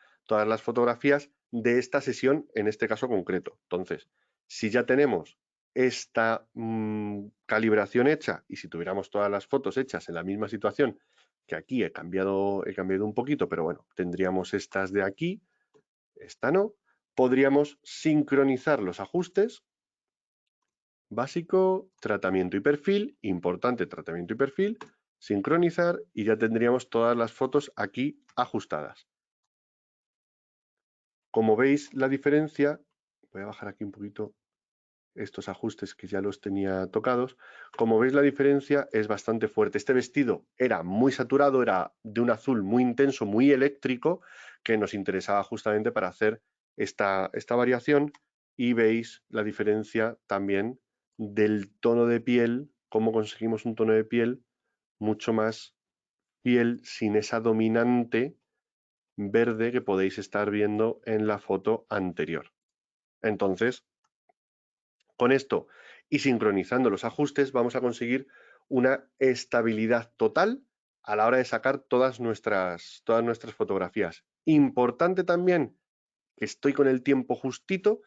fotografías de esta sesión, en este caso concreto. Entonces, si ya tenemos esta calibración hecha, y si tuviéramos todas las fotos hechas en la misma situación, que aquí he cambiado un poquito, pero bueno, tendríamos estas de aquí, esta no, podríamos sincronizar los ajustes. Básico, tratamiento y perfil, importante tratamiento y perfil, sincronizar, y ya tendríamos todas las fotos aquí ajustadas. Como veis la diferencia, voy a bajar aquí un poquito estos ajustes que ya los tenía tocados. Como veis la diferencia es bastante fuerte. Este vestido era muy saturado, era de un azul muy intenso, muy eléctrico, que nos interesaba justamente para hacer esta variación, y veis la diferencia también del tono de piel, cómo conseguimos un tono de piel mucho más piel sin esa dominante verde que podéis estar viendo en la foto anterior. Entonces, con esto y sincronizando los ajustes, vamos a conseguir una estabilidad total a la hora de sacar todas nuestras fotografías. Importante también, que estoy con el tiempo justito,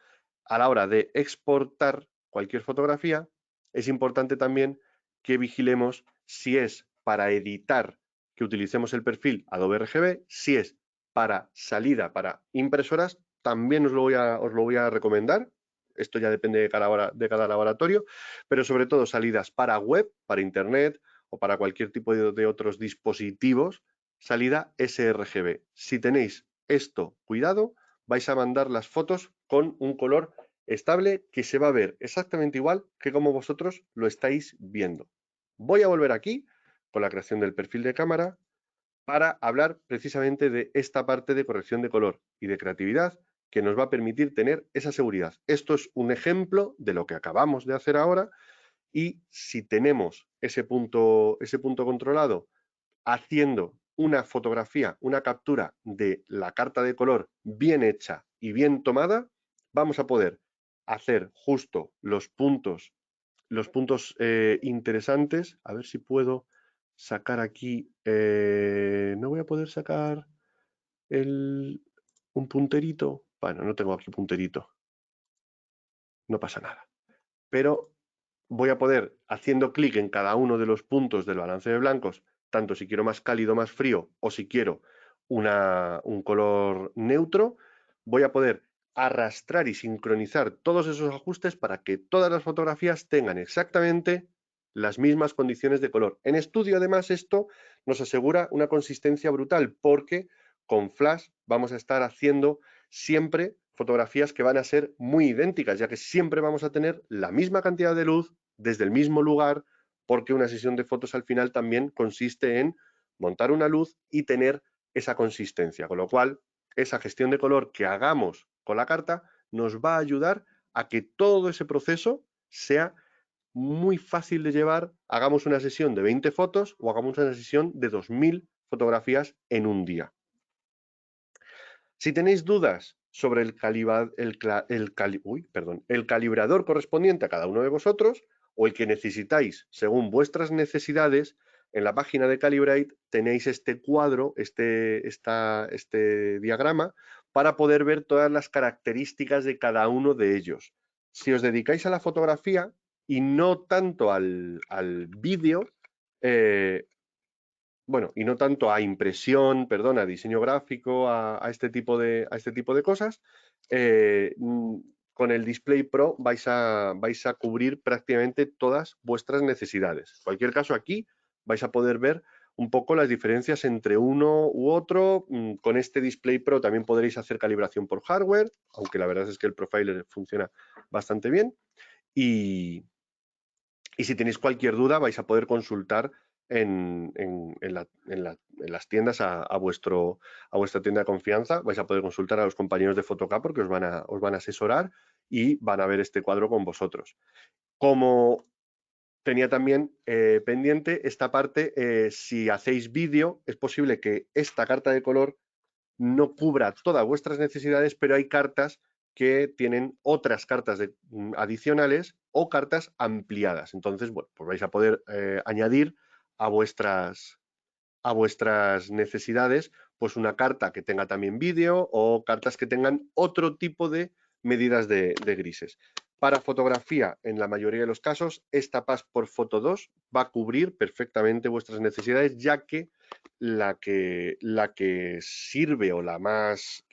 a la hora de exportar cualquier fotografía, es importante también que vigilemos si es para editar que utilicemos el perfil Adobe RGB, si es para salida para impresoras, también os lo voy a recomendar. Esto ya depende de cada laboratorio, pero sobre todo salidas para web, para internet o para cualquier tipo de otros dispositivos, salida sRGB. Si tenéis esto, cuidado, vais a mandar las fotos con un color estable que se va a ver exactamente igual que como vosotros lo estáis viendo. Voy a volver aquí con la creación del perfil de cámara para hablar precisamente de esta parte de corrección de color y de creatividad que nos va a permitir tener esa seguridad. Esto es un ejemplo de lo que acabamos de hacer ahora y si tenemos ese punto controlado haciendo una fotografía, una captura de la carta de color bien hecha y bien tomada, vamos a poder hacer justo los puntos interesantes. A ver si puedo sacar aquí. No voy a poder sacar un punterito. Bueno, no tengo aquí punterito. No pasa nada. Pero voy a poder, haciendo clic en cada uno de los puntos del balance de blancos, tanto si quiero más cálido, más frío, o si quiero un color neutro, voy a poder arrastrar y sincronizar todos esos ajustes para que todas las fotografías tengan exactamente las mismas condiciones de color. En estudio, además, esto nos asegura una consistencia brutal porque con Flash vamos a estar haciendo siempre fotografías que van a ser muy idénticas, ya que siempre vamos a tener la misma cantidad de luz desde el mismo lugar, porque una sesión de fotos al final también consiste en montar una luz y tener esa consistencia, con lo cual esa gestión de color que hagamos con la carta nos va a ayudar a que todo ese proceso sea muy fácil de llevar, hagamos una sesión de 20 fotos o hagamos una sesión de 2000 fotografías en un día. Si tenéis dudas sobre el calibrador correspondiente a cada uno de vosotros o el que necesitáis según vuestras necesidades, en la página de Calibrate tenéis este cuadro, este diagrama, para poder ver todas las características de cada uno de ellos. Si os dedicáis a la fotografía y no tanto al vídeo, bueno, y no tanto a impresión, perdón, a diseño gráfico, a este tipo de cosas, con el Display Pro vais a cubrir prácticamente todas vuestras necesidades. En cualquier caso, aquí vais a poder ver un poco las diferencias entre uno u otro. Con este Display Pro también podréis hacer calibración por hardware, aunque la verdad es que el Profiler funciona bastante bien. Y si tenéis cualquier duda vais a poder consultar en las tiendas a vuestra tienda de confianza, vais a poder consultar a los compañeros de Photocap porque os van a asesorar y van a ver este cuadro con vosotros. Como tenía también pendiente esta parte, si hacéis vídeo, es posible que esta carta de color no cubra todas vuestras necesidades, pero hay cartas que tienen otras cartas adicionales o cartas ampliadas. Entonces, bueno, pues vais a poder añadir a vuestras necesidades pues una carta que tenga también vídeo o cartas que tengan otro tipo de medidas de grises. Para fotografía, en la mayoría de los casos, esta Pass por Photo 2 va a cubrir perfectamente vuestras necesidades, ya que la que sirve o la más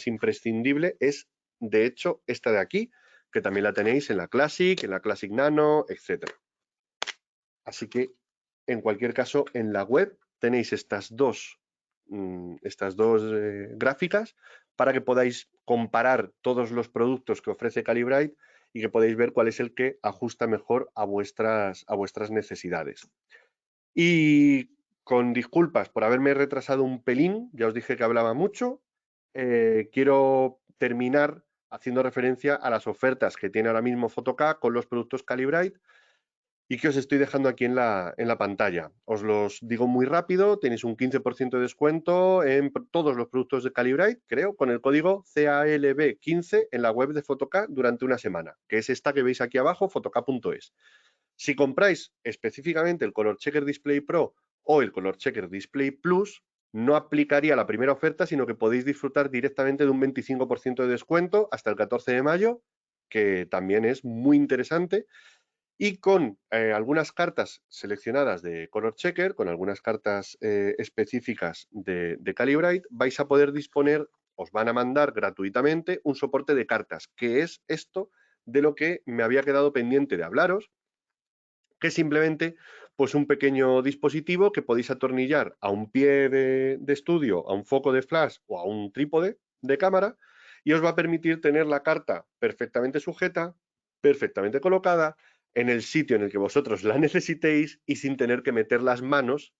imprescindible es, de hecho, esta de aquí, que también la tenéis en la Classic Nano, etc. Así que, en cualquier caso, en la web tenéis estas dos gráficas para que podáis comparar todos los productos que ofrece Calibrate y que podáis ver cuál es el que ajusta mejor a vuestras necesidades. Y con disculpas por haberme retrasado un pelín, ya os dije que hablaba mucho, quiero terminar haciendo referencia a las ofertas que tiene ahora mismo Photocap con los productos Calibrate y que os estoy dejando aquí en la pantalla. Os los digo muy rápido, tenéis un 15% de descuento en todos los productos de Calibrate, creo, con el código CALB15 en la web de Photocap durante una semana, que es esta que veis aquí abajo, photocap.es. Si compráis específicamente el Color Checker Display Pro o el Color Checker Display Plus, no aplicaría la primera oferta, sino que podéis disfrutar directamente de un 25% de descuento hasta el 14 de mayo, que también es muy interesante. y con algunas cartas seleccionadas de Color Checker, con algunas cartas específicas de Calibrite, vais a poder disponer, os van a mandar gratuitamente un soporte de cartas, que es esto de lo que me había quedado pendiente de hablaros, que es simplemente pues un pequeño dispositivo que podéis atornillar a un pie de estudio, a un foco de flash o a un trípode de cámara, y os va a permitir tener la carta perfectamente sujeta, perfectamente colocada, en el sitio en el que vosotros la necesitéis y sin tener que meter las manos,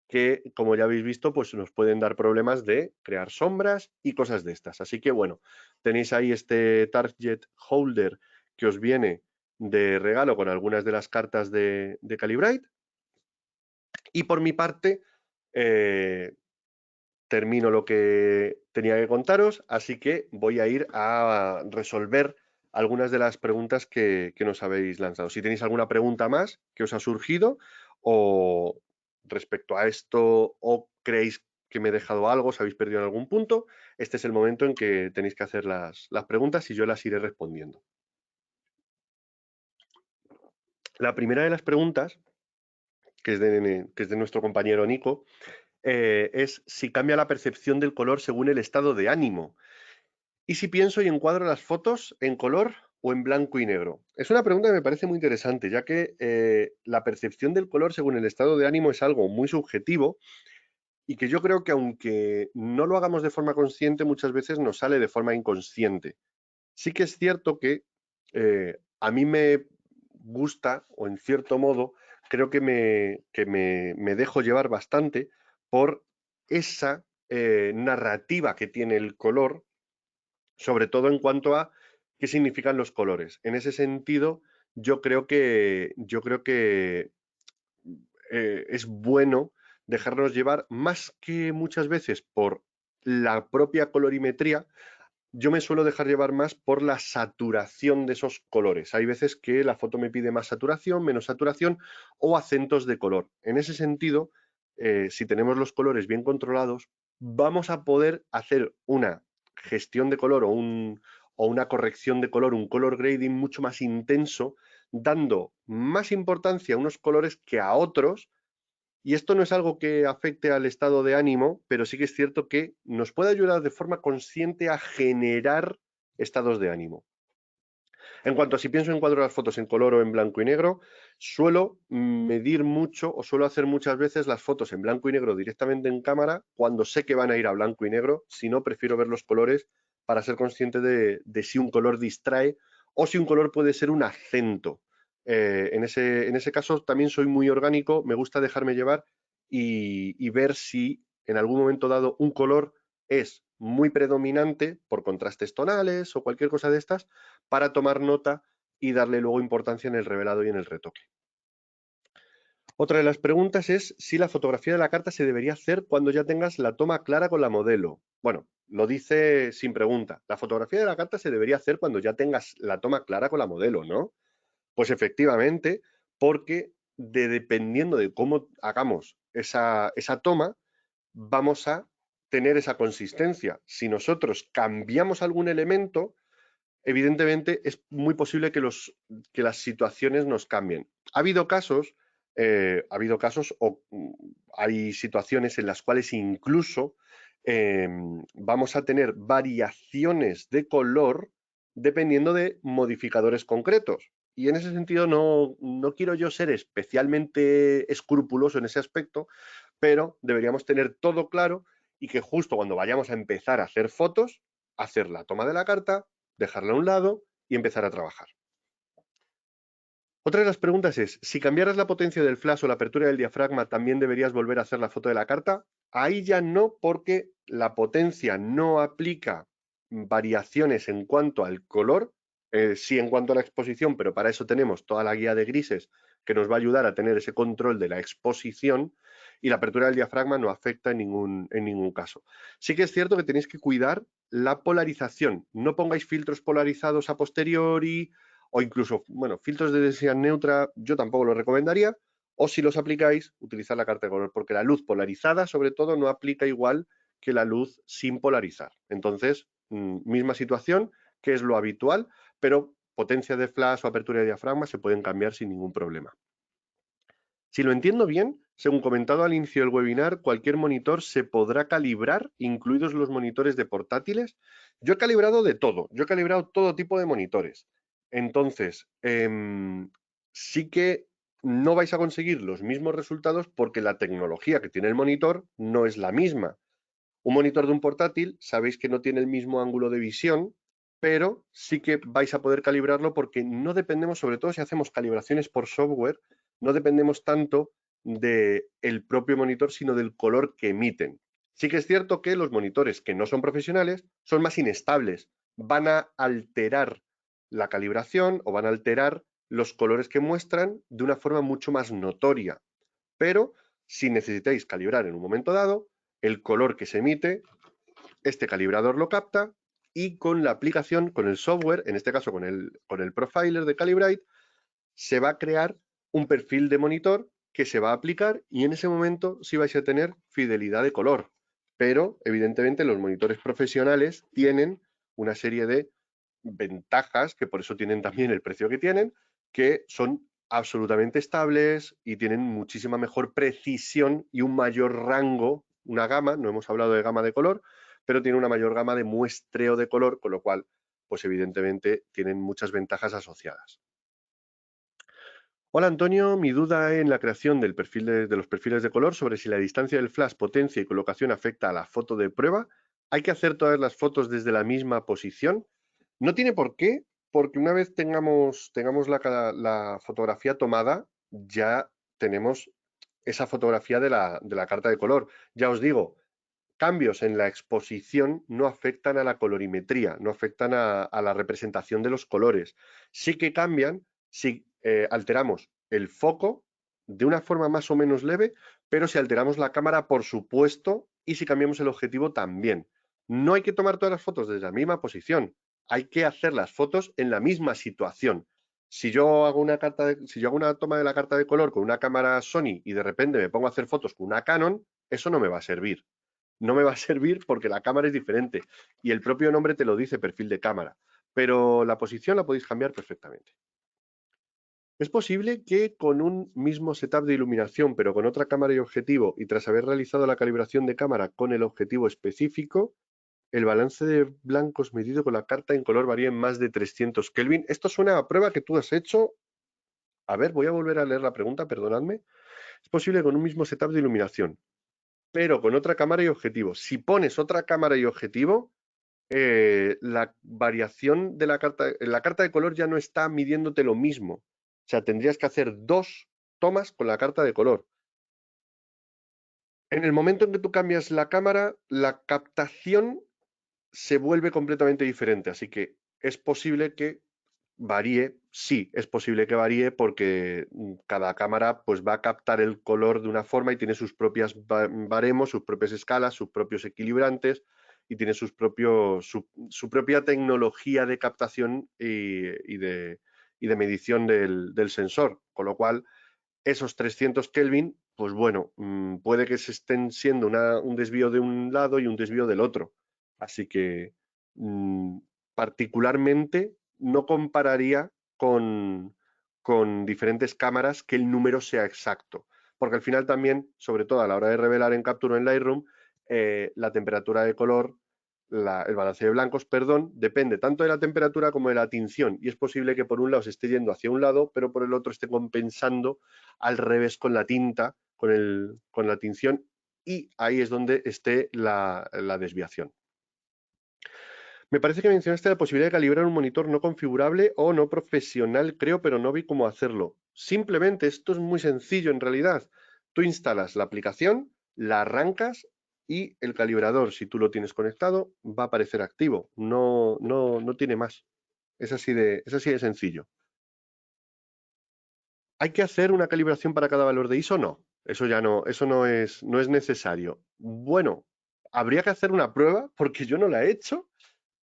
que como ya habéis visto, pues nos pueden dar problemas de crear sombras y cosas de estas. Así que bueno, tenéis ahí este target holder que os viene de regalo con algunas de las cartas de Calibrite. Y por mi parte, termino lo que tenía que contaros, así que voy a ir a resolver algunas de las preguntas que nos habéis lanzado. Si tenéis alguna pregunta más que os ha surgido o respecto a esto o creéis que me he dejado algo, os habéis perdido en algún punto, este es el momento en que tenéis que hacer las preguntas y yo las iré respondiendo. La primera de las preguntas, que es de nuestro compañero Nico, es si cambia la percepción del color según el estado de ánimo. ¿Y si pienso y encuadro las fotos en color o en blanco y negro? Es una pregunta que me parece muy interesante, ya que la percepción del color según el estado de ánimo es algo muy subjetivo y que yo creo que aunque no lo hagamos de forma consciente, muchas veces nos sale de forma inconsciente. Sí que es cierto que a mí me gusta, o en cierto modo, creo que me dejo llevar bastante por esa narrativa que tiene el color, sobre todo en cuanto a qué significan los colores. En ese sentido, yo creo que es bueno dejarnos llevar más que muchas veces por la propia colorimetría. Yo me suelo dejar llevar más por la saturación de esos colores. Hay veces que la foto me pide más saturación, menos saturación o acentos de color. En ese sentido, si tenemos los colores bien controlados, vamos a poder hacer una gestión de color o una corrección de color, un color grading mucho más intenso, dando más importancia a unos colores que a otros, y esto no es algo que afecte al estado de ánimo, pero sí que es cierto que nos puede ayudar de forma consciente a generar estados de ánimo. En cuanto a si pienso en cuadrar las fotos en color o en blanco y negro, suelo medir mucho o suelo hacer muchas veces las fotos en blanco y negro directamente en cámara cuando sé que van a ir a blanco y negro. Si no, prefiero ver los colores para ser consciente de si un color distrae o si un color puede ser un acento. En ese caso también soy muy orgánico, me gusta dejarme llevar y ver si en algún momento dado un color es muy predominante por contrastes tonales o cualquier cosa de estas, para tomar nota y darle luego importancia en el revelado y en el retoque. Otra de las preguntas es si la fotografía de la carta se debería hacer cuando ya tengas la toma clara con la modelo. Bueno, lo dice sin pregunta. La fotografía de la carta se debería hacer cuando ya tengas la toma clara con la modelo, ¿no? Pues efectivamente, porque dependiendo de cómo hagamos esa toma, vamos a tener esa consistencia. Si nosotros cambiamos algún elemento, evidentemente es muy posible que las situaciones nos cambien. Ha habido casos o hay situaciones en las cuales incluso vamos a tener variaciones de color dependiendo de modificadores concretos. Y en ese sentido no quiero yo ser especialmente escrupuloso en ese aspecto, pero deberíamos tener todo claro y que justo cuando vayamos a empezar a hacer fotos, hacer la toma de la carta, dejarla a un lado y empezar a trabajar. Otra de las preguntas es, si cambiaras la potencia del flash o la apertura del diafragma, ¿también deberías volver a hacer la foto de la carta? Ahí ya no, porque la potencia no aplica variaciones en cuanto al color, sí en cuanto a la exposición, pero para eso tenemos toda la guía de grises que nos va a ayudar a tener ese control de la exposición, y la apertura del diafragma no afecta en ningún caso. Sí que es cierto que tenéis que cuidar la polarización. No pongáis filtros polarizados a posteriori, o incluso, bueno, filtros de densidad neutra yo tampoco lo recomendaría, o si los aplicáis, utilizar la carta de color, porque la luz polarizada, sobre todo, no aplica igual que la luz sin polarizar. Entonces, misma situación, que es lo habitual, pero potencia de flash o apertura de diafragma se pueden cambiar sin ningún problema. Si lo entiendo bien, según comentado al inicio del webinar, cualquier monitor se podrá calibrar, incluidos los monitores de portátiles. Yo he calibrado de todo, yo he calibrado todo tipo de monitores. Entonces, sí que no vais a conseguir los mismos resultados porque la tecnología que tiene el monitor no es la misma. Un monitor de un portátil, sabéis que no tiene el mismo ángulo de visión, pero sí que vais a poder calibrarlo porque no dependemos, sobre todo si hacemos calibraciones por software, no dependemos tanto del propio monitor, sino del color que emiten. Sí que es cierto que los monitores que no son profesionales son más inestables, van a alterar la calibración o van a alterar los colores que muestran de una forma mucho más notoria. Pero si necesitáis calibrar en un momento dado, el color que se emite, este calibrador lo capta y con la aplicación, con el software, en este caso con el profiler de Calibrate, se va a crear un perfil de monitor que se va a aplicar y en ese momento sí vais a tener fidelidad de color. Pero, evidentemente, los monitores profesionales tienen una serie de ventajas, que por eso tienen también el precio que tienen, que son absolutamente estables y tienen muchísima mejor precisión y un mayor rango, una gama, no hemos hablado de gama de color, pero tiene una mayor gama de muestreo de color, con lo cual, pues evidentemente tienen muchas ventajas asociadas. Hola Antonio, mi duda en la creación del perfil de los perfiles de color sobre si la distancia del flash, potencia y colocación afecta a la foto de prueba. ¿Hay que hacer todas las fotos desde la misma posición? No tiene por qué, porque una vez tengamos la fotografía tomada, ya tenemos esa fotografía de la carta de color. Ya os digo, cambios en la exposición no afectan a la colorimetría, no afectan a la representación de los colores. Sí que cambian si alteramos el foco de una forma más o menos leve, pero si alteramos la cámara, por supuesto, y si cambiamos el objetivo también. No hay que tomar todas las fotos desde la misma posición, hay que hacer las fotos en la misma situación. Si yo hago una toma de la carta de color con una cámara Sony y de repente me pongo a hacer fotos con una Canon, eso no me va a servir. No me va a servir porque la cámara es diferente y el propio nombre te lo dice, perfil de cámara, pero la posición la podéis cambiar perfectamente. Es posible que con un mismo setup de iluminación, pero con otra cámara y objetivo, y tras haber realizado la calibración de cámara con el objetivo específico, el balance de blancos medido con la carta en color varía en más de 300 Kelvin. Esto es una prueba que tú has hecho. A ver, voy a volver a leer la pregunta, perdonadme. Es posible con un mismo setup de iluminación, pero con otra cámara y objetivo. Si pones otra cámara y objetivo, la variación de la carta de color ya no está midiéndote lo mismo. O sea, tendrías que hacer dos tomas con la carta de color. En el momento en que tú cambias la cámara, la captación se vuelve completamente diferente. Así que es posible que varíe, sí, es posible que varíe porque cada cámara pues va a captar el color de una forma y tiene sus propias baremos, sus propias escalas, sus propios equilibrantes y tiene su propia tecnología de captación y de medición del sensor, con lo cual esos 300 Kelvin, pues bueno, puede que se estén siendo un desvío de un lado y un desvío del otro. Así que particularmente no compararía con diferentes cámaras que el número sea exacto. Porque al final también, sobre todo a la hora de revelar en Capture o en Lightroom, la temperatura de color, el balance de blancos, perdón, depende tanto de la temperatura como de la tinción. Y es posible que por un lado se esté yendo hacia un lado, pero por el otro esté compensando al revés con la tinta, con la tinción, y ahí es donde esté la desviación. Me parece que mencionaste la posibilidad de calibrar un monitor no configurable o no profesional, creo, pero no vi cómo hacerlo. Simplemente, esto es muy sencillo en realidad. Tú instalas la aplicación, la arrancas y el calibrador, si tú lo tienes conectado, va a aparecer activo. No tiene más. Es así de sencillo. ¿Hay que hacer una calibración para cada valor de ISO? No. Eso ya no, eso no es necesario. Bueno, habría que hacer una prueba porque yo no la he hecho,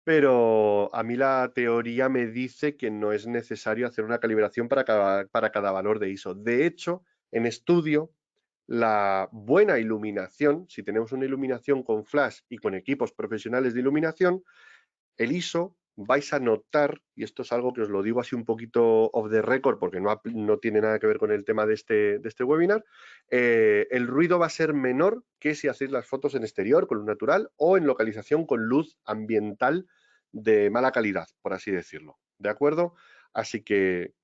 pero a mí la teoría me dice que no es necesario hacer una calibración para cada valor de ISO. De hecho, en estudio, la buena iluminación, si tenemos una iluminación con flash y con equipos profesionales de iluminación, el ISO vais a notar, y esto es algo que os lo digo así un poquito off the record porque no tiene nada que ver con el tema de este webinar, el ruido va a ser menor que si hacéis las fotos en exterior con luz natural o en localización con luz ambiental de mala calidad, por así decirlo. ¿De acuerdo? Así que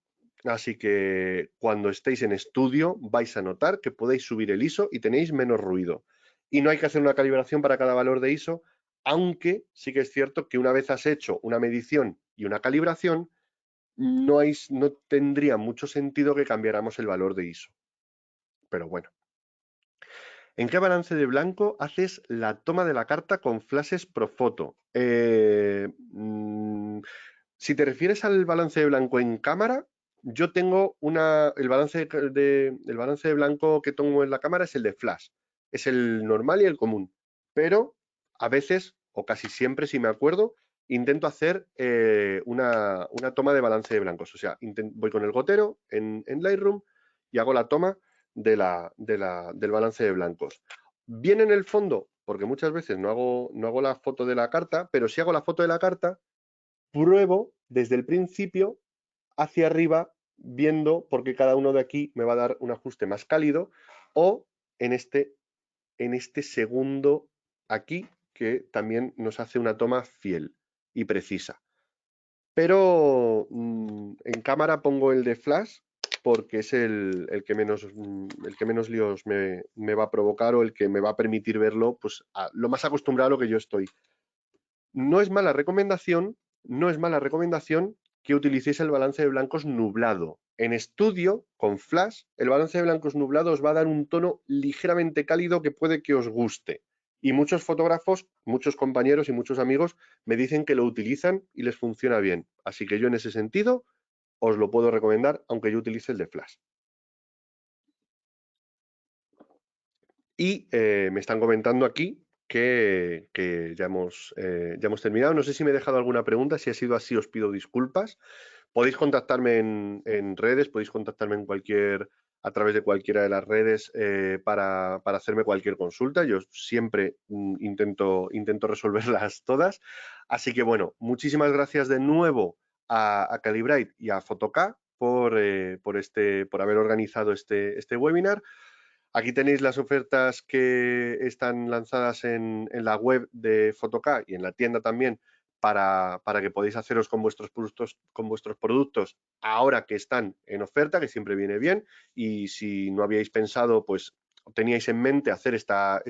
cuando estéis en estudio vais a notar que podéis subir el ISO y tenéis menos ruido. Y no hay que hacer una calibración para cada valor de ISO, aunque sí que es cierto que una vez has hecho una medición y una calibración, no tendría mucho sentido que cambiáramos el valor de ISO. Pero bueno. ¿En qué balance de blanco haces la toma de la carta con flashes Profoto? Si te refieres al balance de blanco en cámara, yo tengo el balance de blanco que tomo en la cámara es el de flash. Es el normal y el común. Pero a veces, o casi siempre, si me acuerdo, intento hacer una toma de balance de blancos. O sea, voy con el gotero en Lightroom y hago la toma del balance de blancos. Bien en el fondo, porque muchas veces no hago la foto de la carta, pero si hago la foto de la carta, pruebo desde el principio hacia arriba, viendo porque cada uno de aquí me va a dar un ajuste más cálido, o en este segundo aquí, que también nos hace una toma fiel y precisa. Pero en cámara pongo el de flash porque es el que menos líos me va a provocar o el que me va a permitir verlo pues, lo más acostumbrado a lo que yo estoy. No es mala recomendación, no es mala recomendación que utilicéis el balance de blancos nublado. En estudio, con flash, el balance de blancos nublado os va a dar un tono ligeramente cálido que puede que os guste. Y muchos fotógrafos, muchos compañeros y muchos amigos me dicen que lo utilizan y les funciona bien. Así que yo en ese sentido os lo puedo recomendar, aunque yo utilice el de flash. Y me están comentando aquí que ya hemos terminado. No sé si me he dejado alguna pregunta. Si ha sido así, os pido disculpas. Podéis contactarme en redes, podéis contactarme a través de cualquiera de las redes para hacerme cualquier consulta. Yo siempre intento resolverlas todas. Así que bueno, muchísimas gracias de nuevo a Calibrite y a Fotoca por haber organizado este webinar. Aquí tenéis las ofertas que están lanzadas en la web de Fotoca y en la tienda también para que podáis haceros con vuestros productos ahora que están en oferta, que siempre viene bien. Y si no habíais pensado, pues teníais en mente hacer esta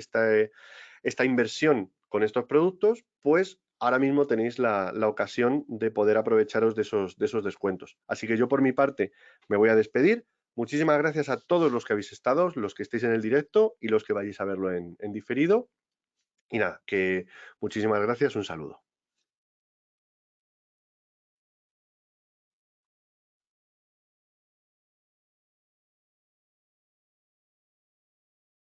inversión con estos productos, pues ahora mismo tenéis la ocasión de poder aprovecharos de esos descuentos. Así que yo por mi parte me voy a despedir. Muchísimas gracias a todos los que habéis estado, los que estéis en el directo y los que vayáis a verlo en diferido. Y nada, que muchísimas gracias, un saludo.